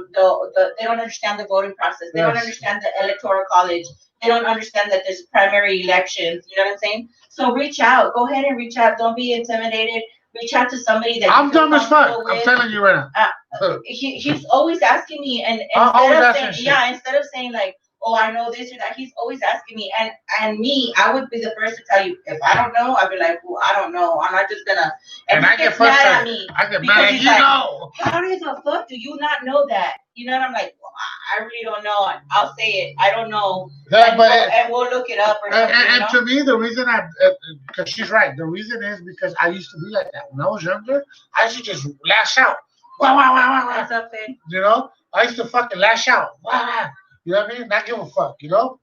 they don't understand the voting process. They don't understand the electoral college. They don't understand that there's primary elections. You know what I'm saying? So reach out. Go ahead and reach out. Don't be intimidated. Reach out to somebody that I'm dumb as fuck. I'm telling you right now. He's always asking me, and instead of saying like, oh, I know this or that, he's always asking me, and me, I would be the first to tell you if I don't know. I'd be like, well, I don't know. I'm not just gonna. And I get mad at me. I get mad at you. Know. How the fuck do you not know that? You know, and I'm like, well, I really don't know. I'll say it. I don't know. Yeah, and we'll look it up. Or and to me, the reason because she's right. The reason is because I used to be like that when I was younger. I used to just lash out. Wow, wow, wow, wow, wow. What's up, man? You know, I used to fucking lash out. Wow, wow. You know what I mean? Not give a fuck. You know.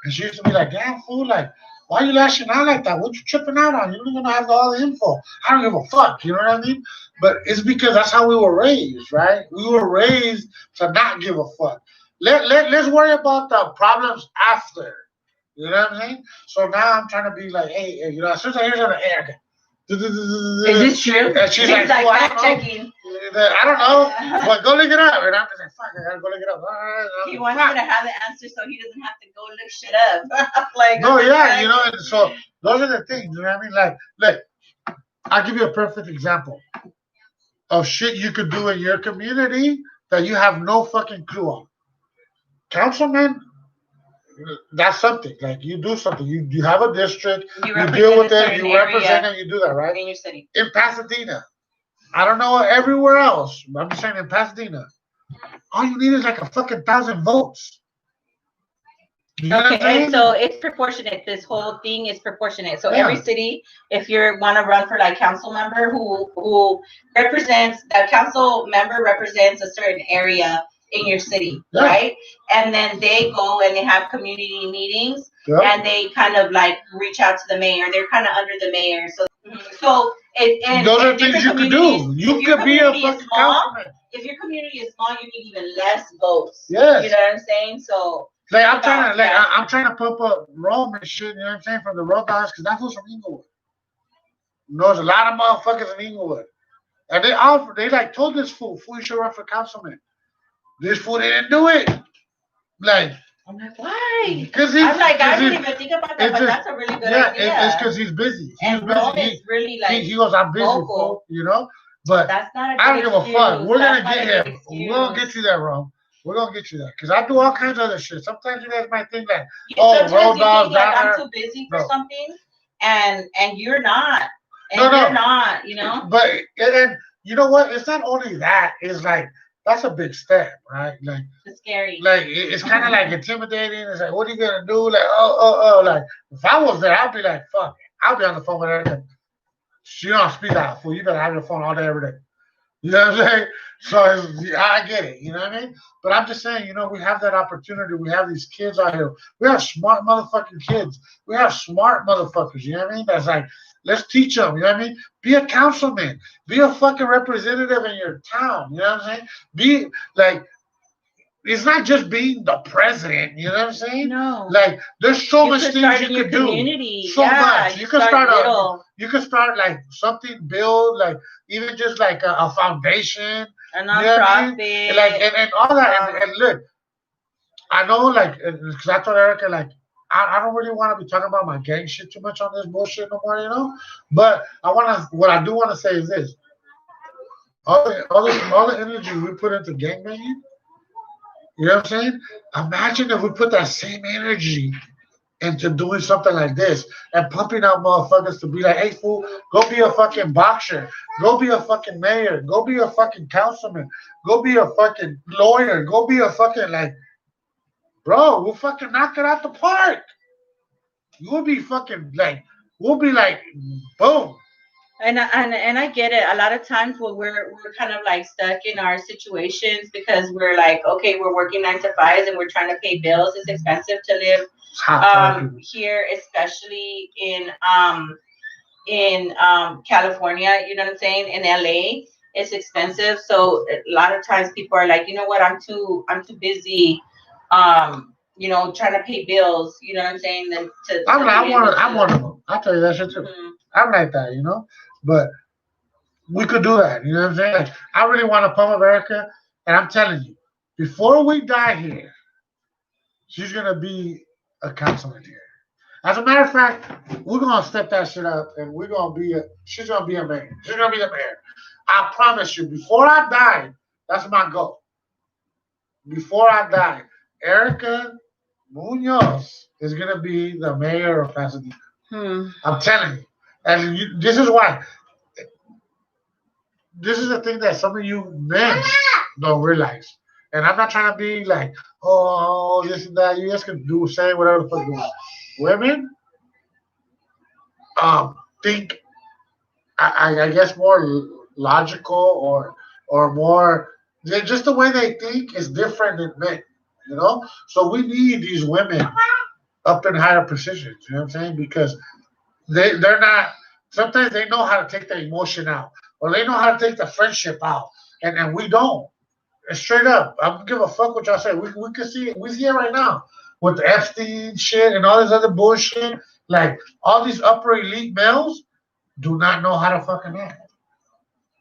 And she used to be like, damn fool, like, why are you lashing out like that? What you tripping out on? You don't even have all the info. I don't give a fuck. You know what I mean? But it's because that's how we were raised, right? We were raised to not give a fuck. Let's worry about the problems after. You know what I'm saying? So now I'm trying to be like, hey, as soon as I hear something, hey, okay. Is this true? And she's like, well, fact checking. I don't know, but go look it up. And I'm just like, fuck, I gotta go look it up. He wants you to have the answer so he doesn't have to go look shit up. Like, no, yeah, you know, and so those are the things, you know what I mean? Like, look, I'll give you a perfect example of shit you could do in your community that you have no fucking clue on. Councilman, that's something. Like, you do something. You have a district, you deal with it, you represent it, you do that, right? In your city. In Pasadena. I don't know everywhere else. I'm just saying in Pasadena. All you need is like a fucking 1,000 votes. You know okay, and so it's proportionate. This whole thing is proportionate. So every city, if you want to run for like council member who represents, that council member represents a certain area in your city, right? And then they go and they have community meetings and they kind of like reach out to the mayor. They're kind of under the mayor. So those are things you could do. You could be a fucking councilman. If your community is small, you need even less votes. Yes. You know what I'm saying? So like I'm trying to pump up Rome and shit, you know what I'm saying, from the road dogs, because that fool's from Inglewood. There's a lot of motherfuckers in Inglewood. And they like told this fool you should run for councilman. This fool didn't do it. Like, I'm like, why? Because I didn't even think about that, but that's a really good idea. It's because he's busy. And Rome is really like he goes, I'm busy, fool, you know? But that's not I don't give a fuck. We're going to get him. We're going to get you there, Rome. We're going to get you there. Because I do all kinds of other shit. Sometimes you guys might think that, road dogs, like I'm too busy for something, and you're not. And you're not, you know? But, and you know what? It's not only that. It's like that's a big step, right? It's scary. It's kind of like intimidating. It's like, what are you gonna do? Like, like if I was there, I'd be like, fuck, I'll be on the phone with her. She don't speak out, fool. You better have your phone all day, every day. You know what I'm saying? So I get it. You know what I mean? But I'm just saying, we have that opportunity. We have these kids out here. We have smart motherfucking kids. We have smart motherfuckers. You know what I mean? That's like, let's teach them. You know what I mean? Be a councilman. Be a fucking representative in your town. You know what I'm saying? Be like, it's not just being the president. You know what I'm saying? No. Like, there's so You much could things start you in your could do. community. So Yeah, much. you You could start start little. you could start like something, build like even just like a foundation, A you know what I mean? nonprofit. And like and all that. And look, I know like because I told Erica like I don't really want to be talking about my gang shit too much on this bullshit no more, But what I do want to say is this: all the energy we put into gangbanging, you know what I'm saying? Imagine if we put that same energy into doing something like this and pumping out motherfuckers to be like, hey fool, go be a fucking boxer, go be a fucking mayor, go be a fucking councilman, go be a fucking lawyer, go be a fucking like, bro, we'll fucking knock it out the park. You'll be fucking like, we'll be like, boom. And I get it. A lot of times when we're kind of like stuck in our situations because we're like, okay, we're working 9 to 5s and we're trying to pay bills. It's expensive to live here, especially in California. You know what I'm saying? In LA, it's expensive. So a lot of times people are like, you know what? I'm too busy. Trying to pay bills. You know what I'm saying? Then I'm one of them. I'll tell you that shit too. Mhm. I'm like that. But we could do that. You know what I'm saying? Like, I really want to pump America, and I'm telling you, before we die here, she's gonna be a councilman here. As a matter of fact, we're gonna step that shit up, and she's gonna be a mayor. She's gonna be the mayor. I promise you. Before I die, that's my goal. Before I die, Erica Munoz is gonna be the mayor of Pasadena. I'm telling you, and this is why. This is the thing that some of you men don't realize. And I'm not trying to be like, oh, this and that. You guys can say whatever the fuck you want. Women, think, I guess more logical or more, just the way they think is different than men. So we need these women up in higher positions. You know what I'm saying? Because they're not. Sometimes they know how to take the emotion out, or they know how to take the friendship out, and we don't. Straight up, I don't give a fuck what y'all say. We can see it. We see it right now with the Epstein shit and all this other bullshit. Like all these upper elite males do not know how to fucking act.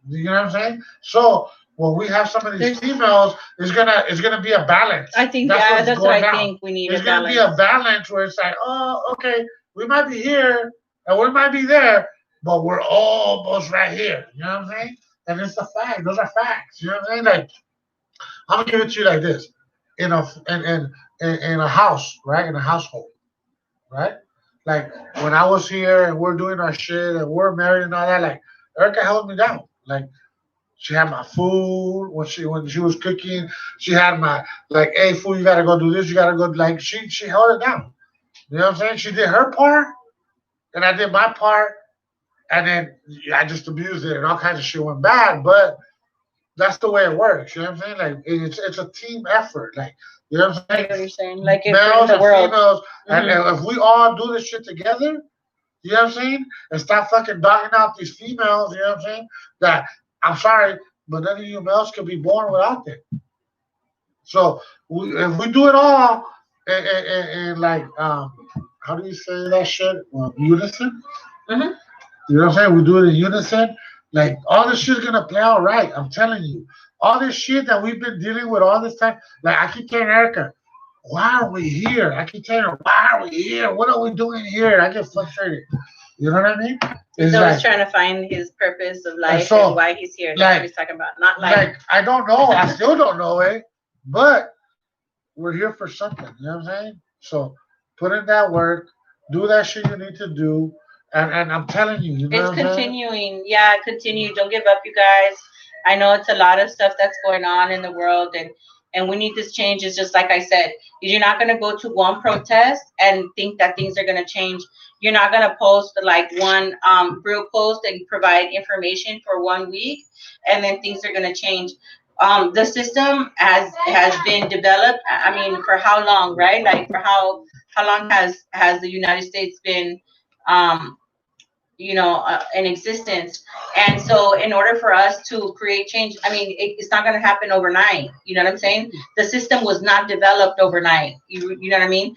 You know what I'm saying? So when we have some of these females, it's gonna be a balance. I think that's what I think we need. It's gonna be a balance where it's like, oh, okay, we might be here and we might be there, but we're almost right here. You know what I'm saying? And it's a fact. Those are facts. You know what I'm saying? Like, I'm gonna give it to you like this: in a house, right? In a household, right? Like when I was here and we're doing our shit and we're married and all that, like Erica held me down. Like she had my food when she was cooking. She had my like, hey, food, you gotta go do this. You gotta go. Like she held it down. You know what I'm saying? She did her part, and I did my part, and then I just abused it, and all kinds of shit went bad. But that's the way it works. You know what I'm saying? Like it's a team effort. Like you know what I'm I saying? know what you're saying. Like if Males the and world. females, and if we all do this shit together, you know what I'm saying? And stop fucking dogging out these females. You know what I'm saying? That I'm sorry, but none of you males can be born without them. So if we do it all and like how do you say that shit? Unison. Mm-hmm. You know what I'm saying? We do it in unison. Like all this shit's gonna play out right. I'm telling you. All this shit that we've been dealing with all this time. Like I keep telling Erica, why are we here? I keep telling her, why are we here? What are we doing here? I get frustrated. You know what I mean? He's always trying to find his purpose of life and why he's here. That's what he's talking about. Not like I don't know. I still don't know it, but we're here for something. You know what I'm saying? So put in that work, do that shit you need to do, and I'm telling you, you know it's continuing. Yeah, continue. Don't give up, you guys. I know it's a lot of stuff that's going on in the world, and we need this change. It's just like I said, you're not going to go to one protest and think that things are going to change. You're not going to post like one real post and provide information for 1 week, and then things are going to change. The system has been developed. I mean, for how long, right? Like for how long has the United States been um, in existence? And so in order for us to create change, I mean, it's not going to happen overnight. You know what I'm saying? The system was not developed overnight. You know what I mean?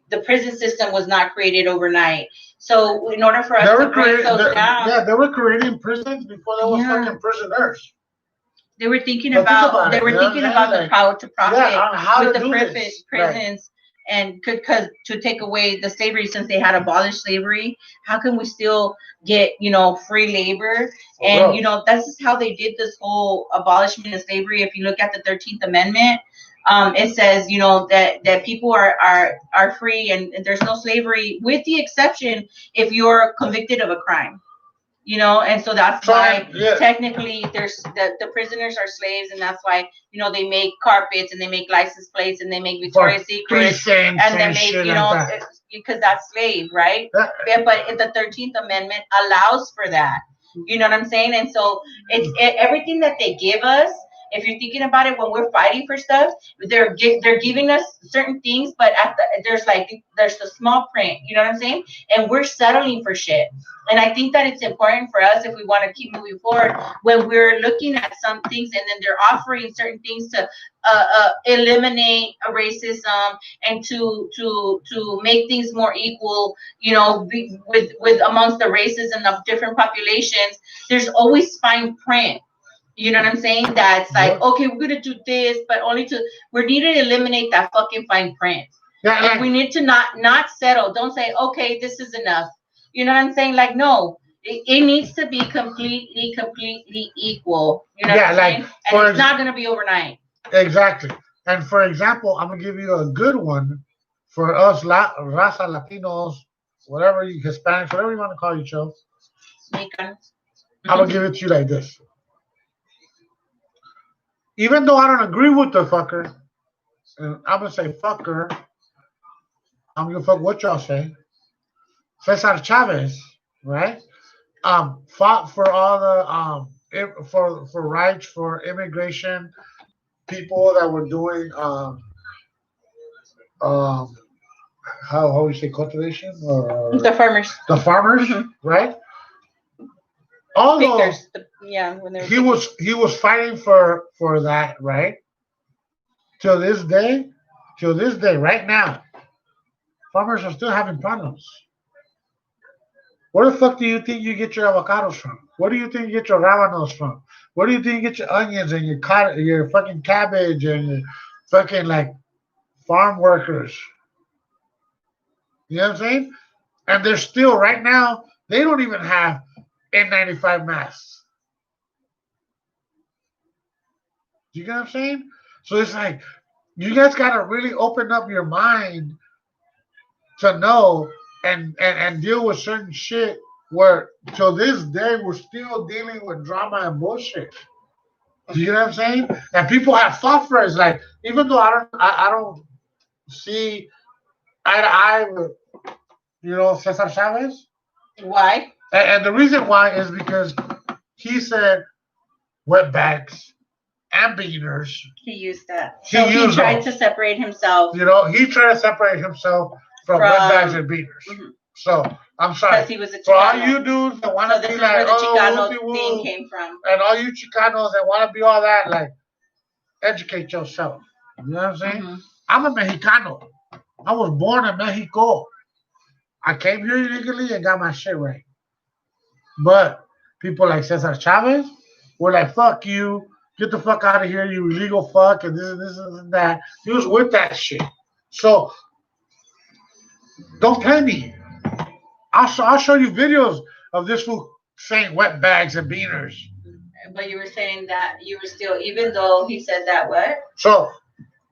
The prison system was not created overnight. So in order for us to break those down, yeah, they were creating prisons before there was fucking prisoners. They were thinking about the power to profit with the prisons, and because to take away the slavery, since they had abolished slavery, how can we still get free labor? And that's just how they did this whole abolishment of slavery. If you look at the 13th Amendment, it says that people are free and there's no slavery, with the exception if you're convicted of a crime. And so that's why technically there's the prisoners are slaves, and that's why they make carpets and they make license plates and they make Victoria's Secrets and they make because that's slave, right? But the 13th Amendment allows for that. You know what I'm saying? And so it's everything that they give us. If you're thinking about it, when we're fighting for stuff, they're giving us certain things, but there's the small print. You know what I'm saying? And we're settling for shit. And I think that it's important for us, if we want to keep moving forward, when we're looking at some things and then they're offering certain things to eliminate racism and to make things more equal, with amongst the races and of different populations. There's always fine print. You know what I'm saying? That's like, okay, we're gonna do this, but we need to eliminate that fucking fine print. Yeah, and we need to not settle. Don't say, okay, this is enough. You know what I'm saying? Like, no, it needs to be completely equal. You know what I'm saying? And it's not gonna be overnight. Exactly. And for example, I'm gonna give you a good one for us Raza Latinos, whatever you Hispanics, whatever you want to call yourself. I'm gonna give it to you like this. Even though I don't agree with the fucker, and I'm gonna say fucker, I'm gonna fuck what y'all say. Cesar Chavez, right? Fought for all the for rights for immigration, people that were doing how we say cultivation, or the farmers, right? Although he was fighting for that, right? Till this day, right now, farmers are still having problems. Where the fuck do you think you get your avocados from? Where do you think you get your rabanos from? Where do you think you get your onions and your fucking cabbage and your fucking like farm workers? You know what I'm saying? And they're still right now, they don't even have N95 masks. You get what I'm saying? So it's like, you guys gotta really open up your mind to know and deal with certain shit where till this day we're still dealing with drama and bullshit. Do you know what I'm saying? And people have fought for it. It's like, even though I don't see eye to eye with Cesar Chavez. Why? And the reason why is because he said wetbacks and beaners. He used that. He tried to separate himself. He tried to separate himself from wetbacks and beaners. Mm-hmm. So I'm sorry. Because he was a Chicano. For all you dudes that want to be like, where the Chicano thing came from. And all you Chicanos that want to be all that, like, educate yourself. You know what I'm saying? Mm-hmm. I'm a Mexicano. I was born in Mexico. I came here illegally and got my shit right. But people like Cesar Chavez were like, fuck you. Get the fuck out of here, you illegal fuck, and this and that. He was with that shit. So don't play me. I'll show you videos of this fool saying wet bags and beaners. But you were saying that you were still, even though he said that, what? So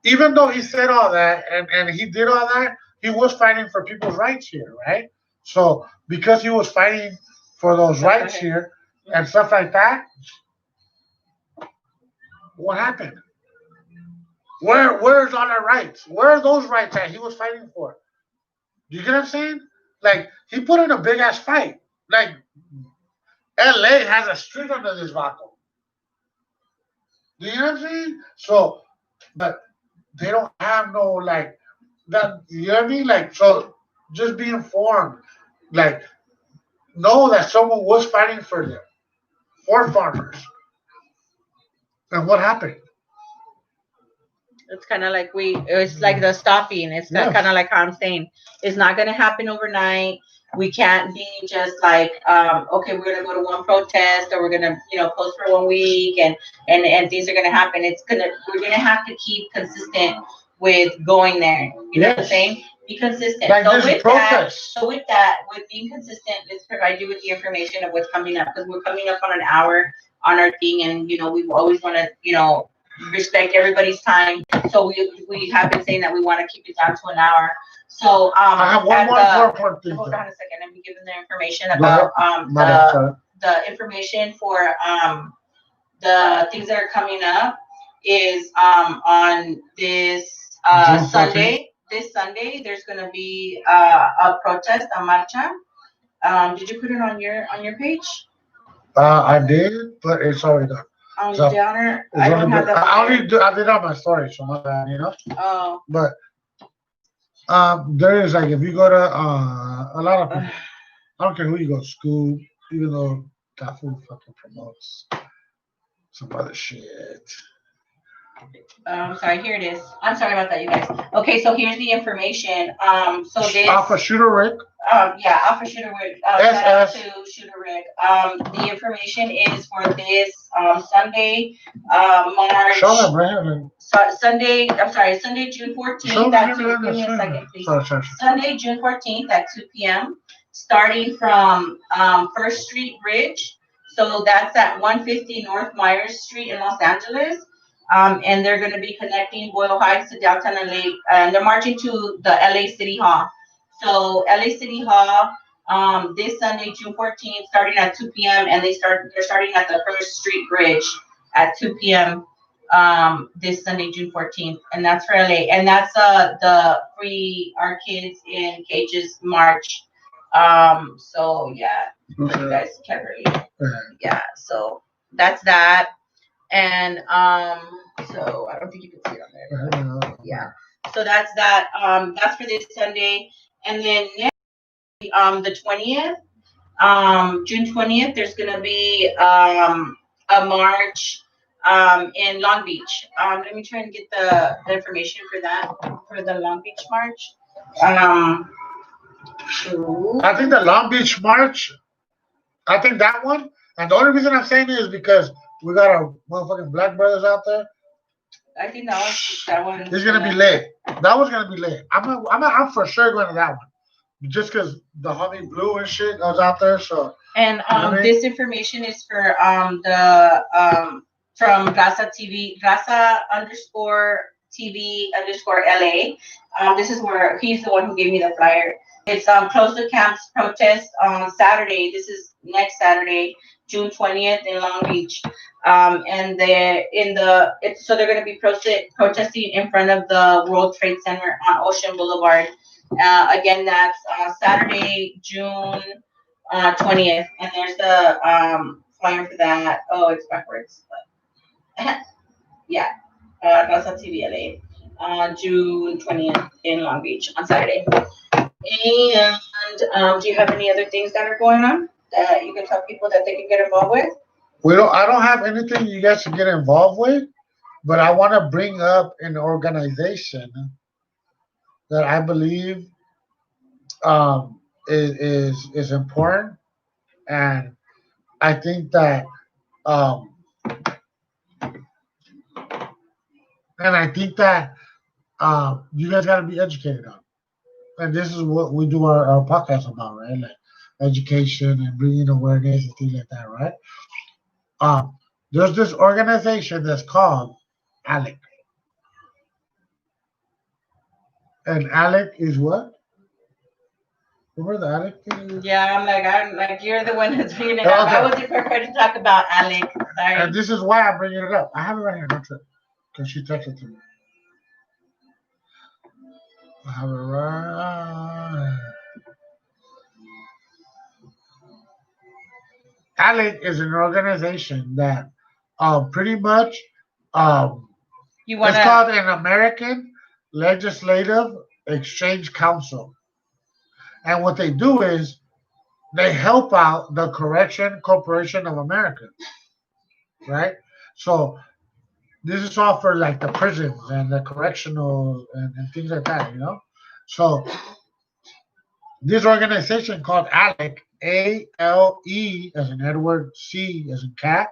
even though he said all that and he did all that, he was fighting for people's rights here, right? So because he was fighting for those rights here and stuff like that, What happened? Where's all our rights? Where are those rights that he was fighting for? You get what I'm saying? Like he put in a big ass fight. Like LA has a street under this vato. Do you know what I'm saying? So, but they don't have no like that. You know what I mean? Like so, just be informed. Like know that someone was fighting for them, for farmers. And what happened? It's kind of like it's like the stopping. It's Yes. kind of like how I'm saying. It's not going to happen overnight. We can't be just like, okay, we're going to go to one protest or we're going to, post for 1 week and things are going to happen. We're going to have to keep consistent with going there. You know what I'm saying? Be consistent. Like So this with protest. with being consistent, let's provide you with the information of what's coming up because we're coming up on an hour on our thing and, we always want to, respect everybody's time. So we have been saying that we want to keep it down to an hour. So I have one more important thing. Hold on a second. Let me give them the information about the information for the things that are coming up is on this Sunday. This Sunday there's gonna be a protest, a marcha. Did you put it on your page? I did, but it's already done. So, Downer, I don't have that. I did it on my story, so my bad, Oh. But there is like if you go to a lot of people, I don't care who you go to school, even though that food fucking promotes some other shit. Sorry, here it is. I'm sorry about that, you guys. Okay, so here's the information. So this Alpha Shooter Rick. Yeah, Alpha Shooter Rick. Shout out to Shooter Rick. The information is for this Sunday, March. Show them, right? Sunday, I'm sorry, Sunday, June 14th at 2 Give me a second, please. Sorry. Sunday, June 14th at 2 p.m. Starting from First Street Bridge. So that's at 150 North Myers Street in Los Angeles. And they're going to be connecting Boyle Heights to downtown LA, and they're marching to the LA City Hall. So LA City Hall, this Sunday, June 14th, starting at 2 p.m. and they're starting at the First Street Bridge at 2 p.m. This Sunday, June 14th, and that's for LA, and that's the Free Our Kids in Cages March. So yeah, you guys can really, yeah. So that's that. And so I don't think you can see it on there. Yeah. So that's that. That's for this Sunday. And then next the 20th, June 20th, there's gonna be a march in Long Beach. Let me try and get the information for that, for the Long Beach march. I think the Long Beach march, I think that one, and the only reason I'm saying it is because we got our motherfucking black brothers out there. I think that one. It's gonna be lit. That one's gonna be lit. I'm for sure going to that one, just because the homie Blue and shit goes out there. So. And this information is for the from Raza TV, Raza _TV _LA. This is where he's the one who gave me the flyer. It's close to camps protest on Saturday. This is next Saturday, June 20th in Long Beach. And so they're going to be protesting in front of the World Trade Center on Ocean Boulevard. Again, that's Saturday, June 20th. And there's the flyer for that. Oh, it's backwards. But yeah, Raza TV LA, June 20th in Long Beach on Saturday. And do you have any other things that are going on that you can tell people that they can get involved with? I don't have anything you guys can get involved with, but I want to bring up an organization that I believe is important, and I think that you guys got to be educated on. And this is what we do our podcast about, right? Like education and bringing awareness and things like that, right? There's this organization that's called ALEC. And ALEC is what? Remember the ALEC thing? Yeah, I'm like, you're the one that's bringing it up. I wasn't prepared to talk about ALEC. Sorry. And this is why I'm bringing it up. I have it right here, that's it. Because she texted to me. I have it right. ALEC is an organization that pretty much You it's wanna? called an American Legislative Exchange Council. And what they do is they help out the Correction Corporation of America, right? So this is all for like the prisons and the correctional and things like that, you know? So this organization called ALEC, ALE as in Edward, C as in cat,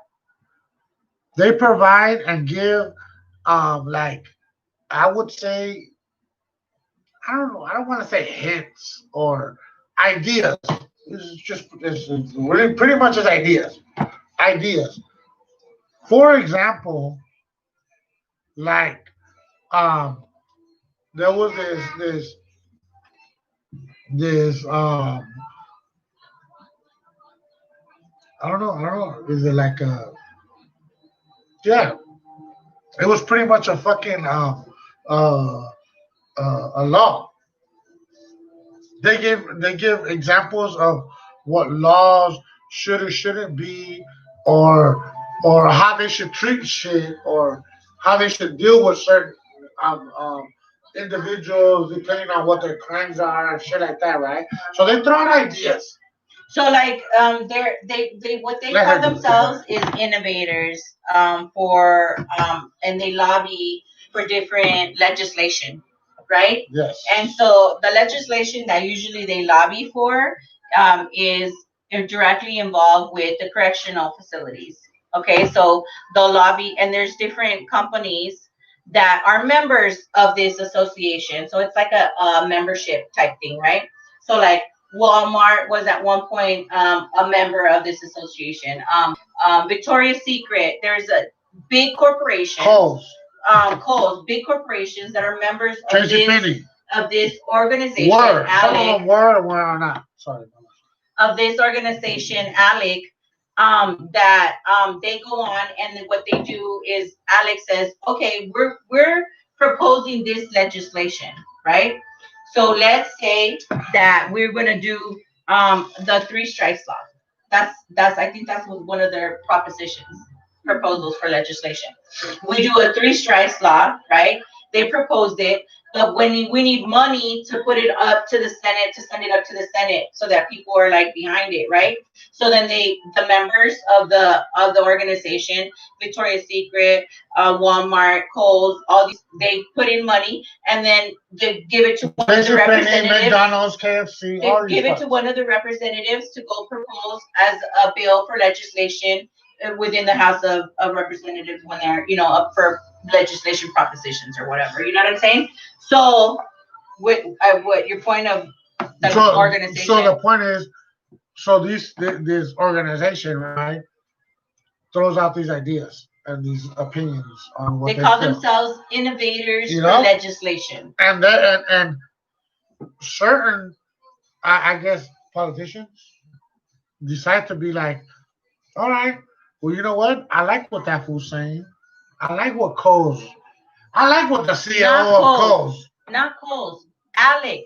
they provide and give like I would say I don't know, I don't want to say hints or ideas. It's really pretty much as ideas. Ideas. For example, like um there was this I don't know, is it like yeah, it was pretty much a fucking uh a law. They give examples of what laws should or shouldn't be, or how they should treat shit, or how they should deal with certain individuals depending on what their crimes are and shit like that, right? So they throw out ideas. So like they what they Let call her do it. themselves is innovators for and they lobby for different legislation, right? Yes. And so the legislation that usually they lobby for is directly involved with the correctional facilities. Okay, so they'll lobby, and there's different companies that are members of this association. So it's like a membership type thing, right? So like Walmart was at one point a member of this association. Victoria's Secret, there's a big corporation. Kohl's, big corporations that are members of this organization. Were. Some of ALEC, them were or were not. Sorry. of this organization, ALEC, that they go on, and then what they do is ALEC says, okay, we're proposing this legislation, right? So let's say that we're gonna do the three strikes law. That's I think that's one of their proposals for legislation. We do a three strikes law, right? They proposed it, but when we need money to put it up to the Senate, to send it up to the Senate, so that people are like behind it, right? So then the members of the organization, Victoria's Secret, Walmart, Kohl's, all these, they put in money, and then they give it to one of the representatives. McDonald's, KFC, they give it to one of the representatives to go propose as a bill for legislation within the House of Representatives when they're up for legislation propositions or whatever. You know what I'm saying? So, what your point of the organization? So the point is, so this organization, right, throws out these ideas and these opinions on what they call themselves innovators for legislation, and certain, I guess, politicians decide to be like, all right, well, you know what? I like what that fool's saying. I like what I like what the CEO of Kohl's. Not Kohl's. ALEC.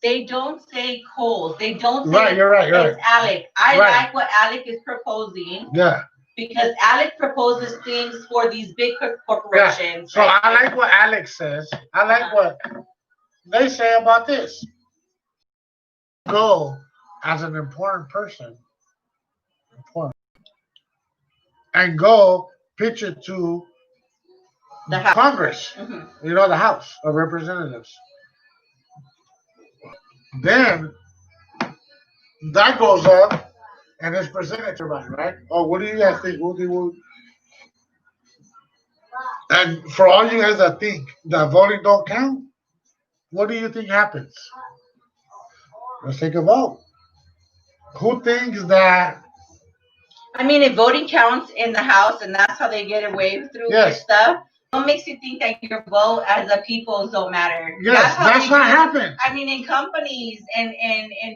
They don't say Kohl's. They don't say right. You're right. It's ALEC. I like what ALEC is proposing. Yeah. Because ALEC proposes things for these big corporations. Yeah. So right? I like what ALEC says. I like what they say about this. Go as an important person. And go pitch it to the Congress, the House of Representatives. Then that goes up and is presented to everybody, right? Oh, what do you guys think? And for all you guys that think that voting don't count, what do you think happens? Let's take a vote. Who thinks that? I mean, if voting counts in the House and that's how they get away through this stuff, what makes you think that your vote as a people don't matter? Yes, how that's we what do. happened. I mean, in companies and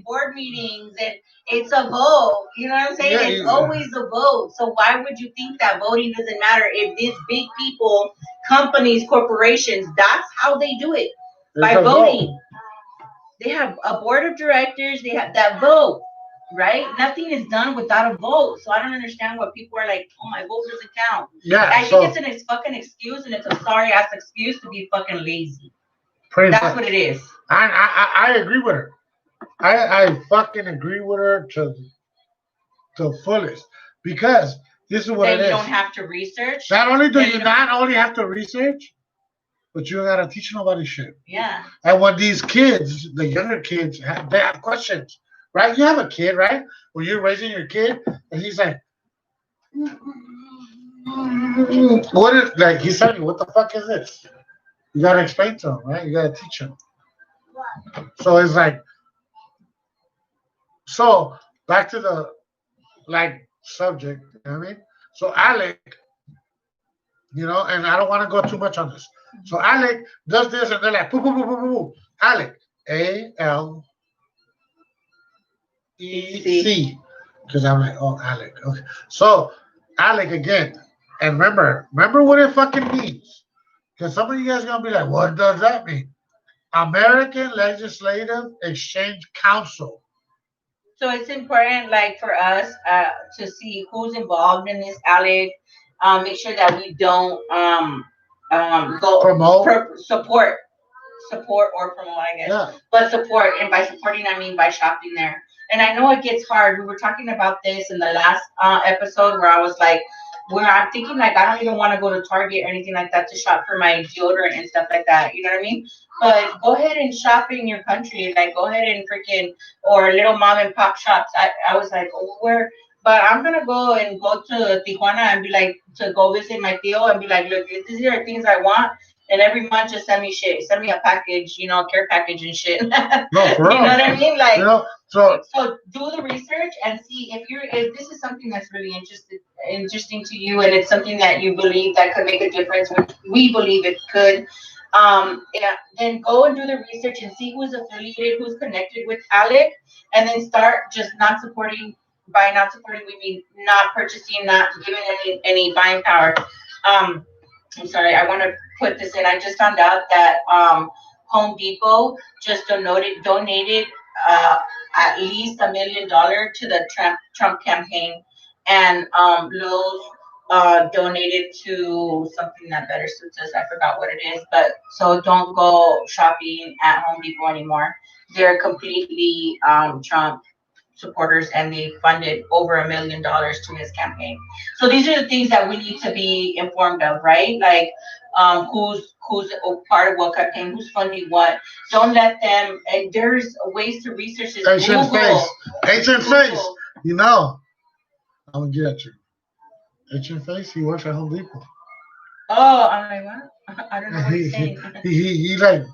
board meetings, and it's a vote. You know what I'm saying? Yeah, It's always a vote. So why would you think that voting doesn't matter if these big people, companies, corporations, that's how they do it, by it's a voting. vote. They have a board of directors. They have that vote, right? Nothing is done without a vote. So I don't understand what people are like. Oh, my vote doesn't count. Yeah, I so think it's fucking excuse, and it's a sorry ass excuse to be fucking lazy. pretty That's much. what it is. I agree with her. I fucking agree with her to fullest because this is what Then it you is. don't have to research. Not only do Then you you don't- not only have to research, but you don't gotta teach nobody shit. Yeah. And when these kids, the younger kids, they have questions, right? You have a kid, right? When you're raising your kid, and he's like, "What is like?" He's telling you, "What the fuck is this?" You gotta explain to him, right? You gotta teach him. So it's like, so back to the like subject. You know what I mean? So Alec, and I don't want to go too much on this. So Alec does this, and they're like, "Poo, poo, poo, poo, poo." Alec, ALEC, because I'm like, oh, Alec. Okay, so Alec again, and remember what it fucking means, because some of you guys are gonna be like, what does that mean? American Legislative Exchange Council. So it's important, like for us, to see who's involved in this, Alec. Make sure that we don't go Promote. support or promote, I guess. Yeah. But support, and by supporting, I mean by shopping there. And I know it gets hard. We were talking about this in the last episode where I was like, where I'm thinking like I don't even want to go to Target or anything like that to shop for my deodorant and stuff like that. You know what I mean? But go ahead and shop in your country. Like go ahead and freaking, or little mom and pop shops. I was like, oh, where? But I'm gonna go to Tijuana and be like, to go visit my tío and be like, look, these are things I want. And every month, just send me shit. Send me a package, care package and shit. No, for real. You know what I mean? Like, so do the research and see if this is something that's really interesting to you, and it's something that you believe that could make a difference, which we believe it could. Yeah, then go and do the research and see who's affiliated, who's connected with Alec, and then start just not supporting. By not supporting, we mean not purchasing, not giving any buying power. I'm sorry, I want to put this in. I just found out that Home Depot just donated at least $1 million to the Trump campaign, and Lowe's donated to something that better suits us. I forgot what it is, but so don't go shopping at Home Depot anymore. They're completely Trump supporters, and they funded over $1 million to his campaign. So these are the things that we need to be informed of, right? Like who's a part of what campaign, who's funding what. Don't let them. And there's ways to research this. Asian face, Asian face. I'm gonna get at you. Asian face. He works at Home Depot. Oh, I'm like, what? I don't know what he's saying. He like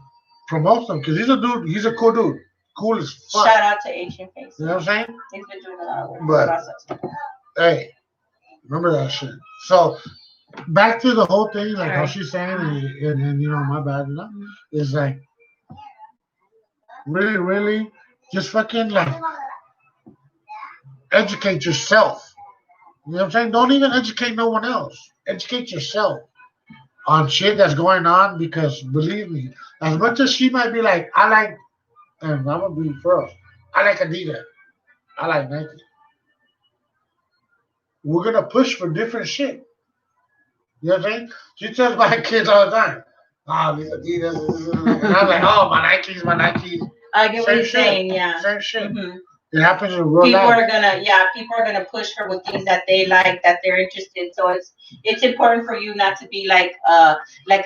promotes them because he's a dude. He's a cool dude. Cool as fuck. Shout out to Asian face. You know what I'm saying? He's been doing a lot of work. But hey, remember that shit. So back to the whole thing, like how she's saying, and my bad, is like really, really just fucking like educate yourself. You know what I'm saying? Don't even educate no one else. Educate yourself on shit that's going on, because believe me, as much as she might be like, I like, and I'm gonna be first, I like Adidas, I like Nike. We're gonna push for different shit. You know what I'm saying? She tells my kids all the time, these Adidas, and I'm like, oh, my Nikes, my Nikes. I get what you're saying, yeah. Same shit. Mm-hmm. It happens in real people life. People are gonna push for with things that they like, that they're interested. So it's important for you not to be like a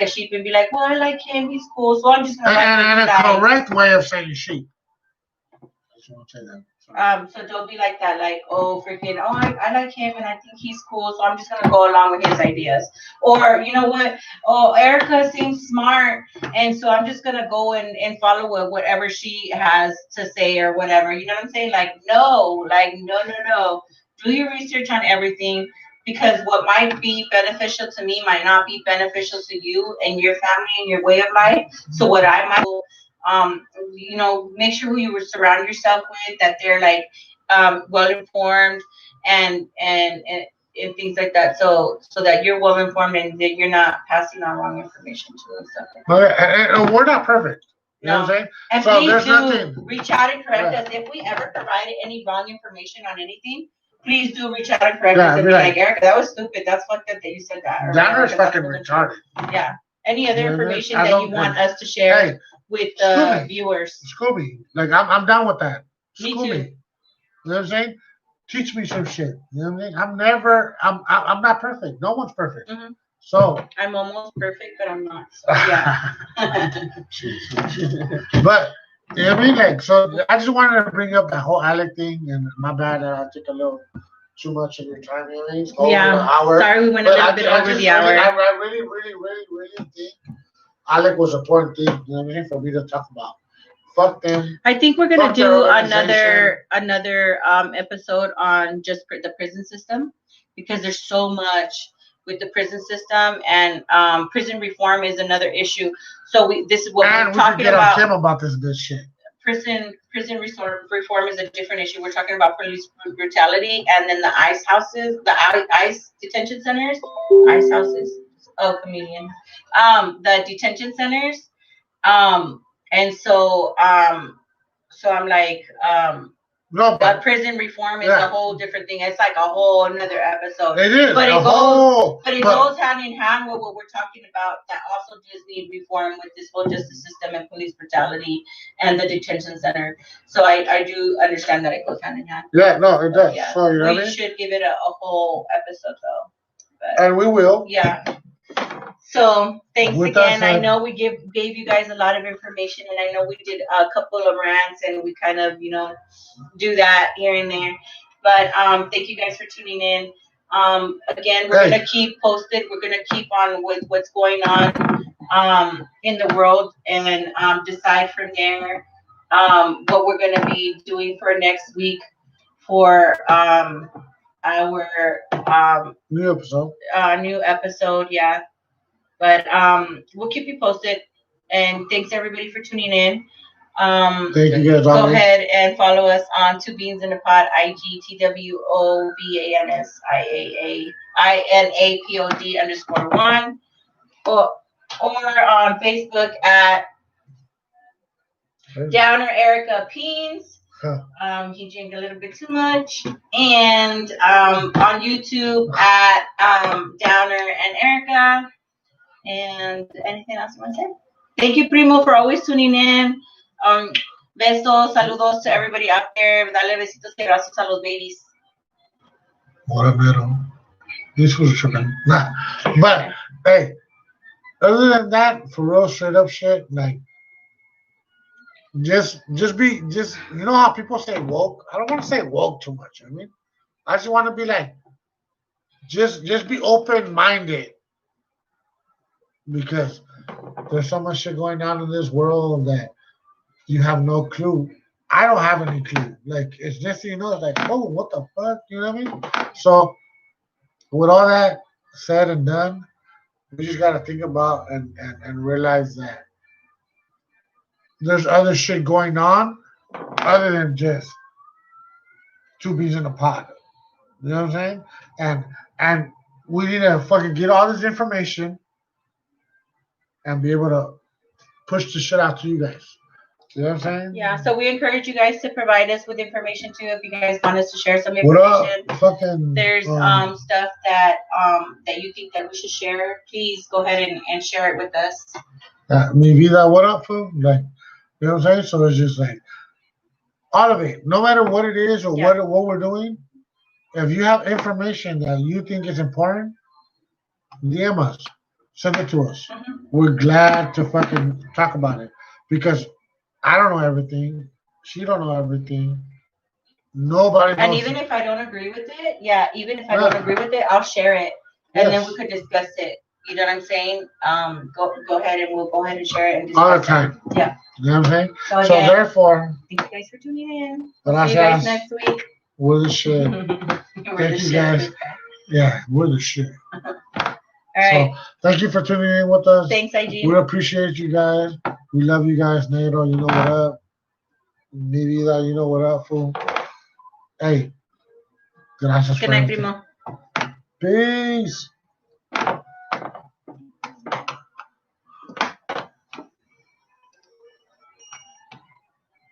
sheep and be like, well, I like him, he's cool, so I'm just gonna and a correct way of saying sheep. I just want to say that. So don't be like that, like, oh, freaking, oh, I like him and I think he's cool, so I'm just gonna go along with his ideas. Or you know what? Oh, Erica seems smart, and so I'm just gonna go and follow whatever she has to say or whatever. You know what I'm saying? Like, no. Do your research on everything. because what might be beneficial to me might not be beneficial to you and your family and your way of life. So what I might do, make sure who you would surround yourself with, that they're like well informed and things like that. So that you're well informed and that you're not passing on wrong information to and stuff like that. And we're not perfect. You know what I'm saying? And So please there's do nothing. reach out and correct us if we ever provided any wrong information on anything. Please do reach out and correct us and be like, Erica, that was stupid. That's fucked up that you said that. Danner's fucking retarded. Yeah. Any other You know what I mean? information that you want us to share with the viewers? Scooby. Like I'm down with that. Me Scooby. too. You know what I'm saying? Teach me some shit. You know what I mean? I'm not perfect. No one's perfect. Mm-hmm. So I'm almost perfect, but I'm not. So yeah. But you know what I mean? Like, so I just wanted to bring up that whole Alec thing, and my bad that I took a little too much of your time. You know what I mean? Over an hour. Sorry, we went a little bit over the hour. I really think Alec was an important thing. You know what I mean? For me to talk about. Fuck them. I think we're gonna do another episode on just the prison system, because there's so much with the prison system, and prison reform is another issue. So this is what we're talking about. Tim about this shit. Prison reform is a different issue. We're talking about police brutality, and then the ICE houses, the ICE detention centers, ICE houses. Oh, comedian. The detention centers. And so I'm like, but prison reform is a whole different thing. It's like a whole another episode. It is, but it goes hand in hand with what we're talking about. That also does need reform with this whole justice system and police brutality and the detention center. So I do understand that it goes hand in hand. Yeah, no, it does. Yeah. So, you know we should give it a whole episode though. But, and we will. Yeah. So thanks again. I know we gave you guys a lot of information, and I know we did a couple of rants, and we kind of do that here and there. But thank you guys for tuning in. Again, we're gonna keep posted. We're gonna keep on with what's going on in the world, and decide from there what we're gonna be doing for next week for our new episode. Yeah. But we'll keep you posted. And thanks everybody for tuning in. Thank you guys. Go ahead and follow us on Two Beans in a Pod, IG TWOBANSIAAINAPOD_1, or on Facebook at Downer Erica Peens. He drank a little bit too much. And on YouTube at Downer and Erica. And anything else you want to say? Thank you, Primo, for always tuning in. Besos, saludos to everybody out there. Dale besitos y abrazos a los babies. What a middle. This was tripping. Nah. But, hey, other than that, for real straight up shit, like, just you know how people say woke? I don't want to say woke too much. I mean, I just want to be like, just be open-minded. Because there's so much shit going on in this world that you have no clue. I don't have any clue. Like, it's just, it's like, oh, what the fuck? You know what I mean? So, with all that said and done, we just got to think about and realize that there's other shit going on other than just two bees in a pot. You know what I'm saying? And we need to fucking get all this information and be able to push the shit out to you guys. You know what I'm saying? Yeah, so we encourage you guys to provide us with information too. If you guys want us to share some information, there's stuff that you think that we should share, please go ahead and share it with us. Mi vida, what up, fool? Like, you know what I'm saying? So it's just like all of it, no matter what it is or what we're doing. If you have information that you think is important, DM us. Send it to us. Mm-hmm. We're glad to fucking talk about it, because I don't know everything. She don't know everything. Nobody knows. And even if I don't agree with it, I'll share it, and then we could discuss it. You know what I'm saying? Go ahead and we'll go ahead and share it and discuss all the time. It. Yeah. You know what I'm saying? So therefore, thank you guys for tuning in. See you guys next week. We're the shit. Thank you guys. Yeah, we're the shit. All right. So thank you for tuning in with us. Thanks, IG. We appreciate you guys. We love you guys. Nato, you know what up. Mi vida, you know what up, fool. Hey, gracias. Good night, primo. Peace.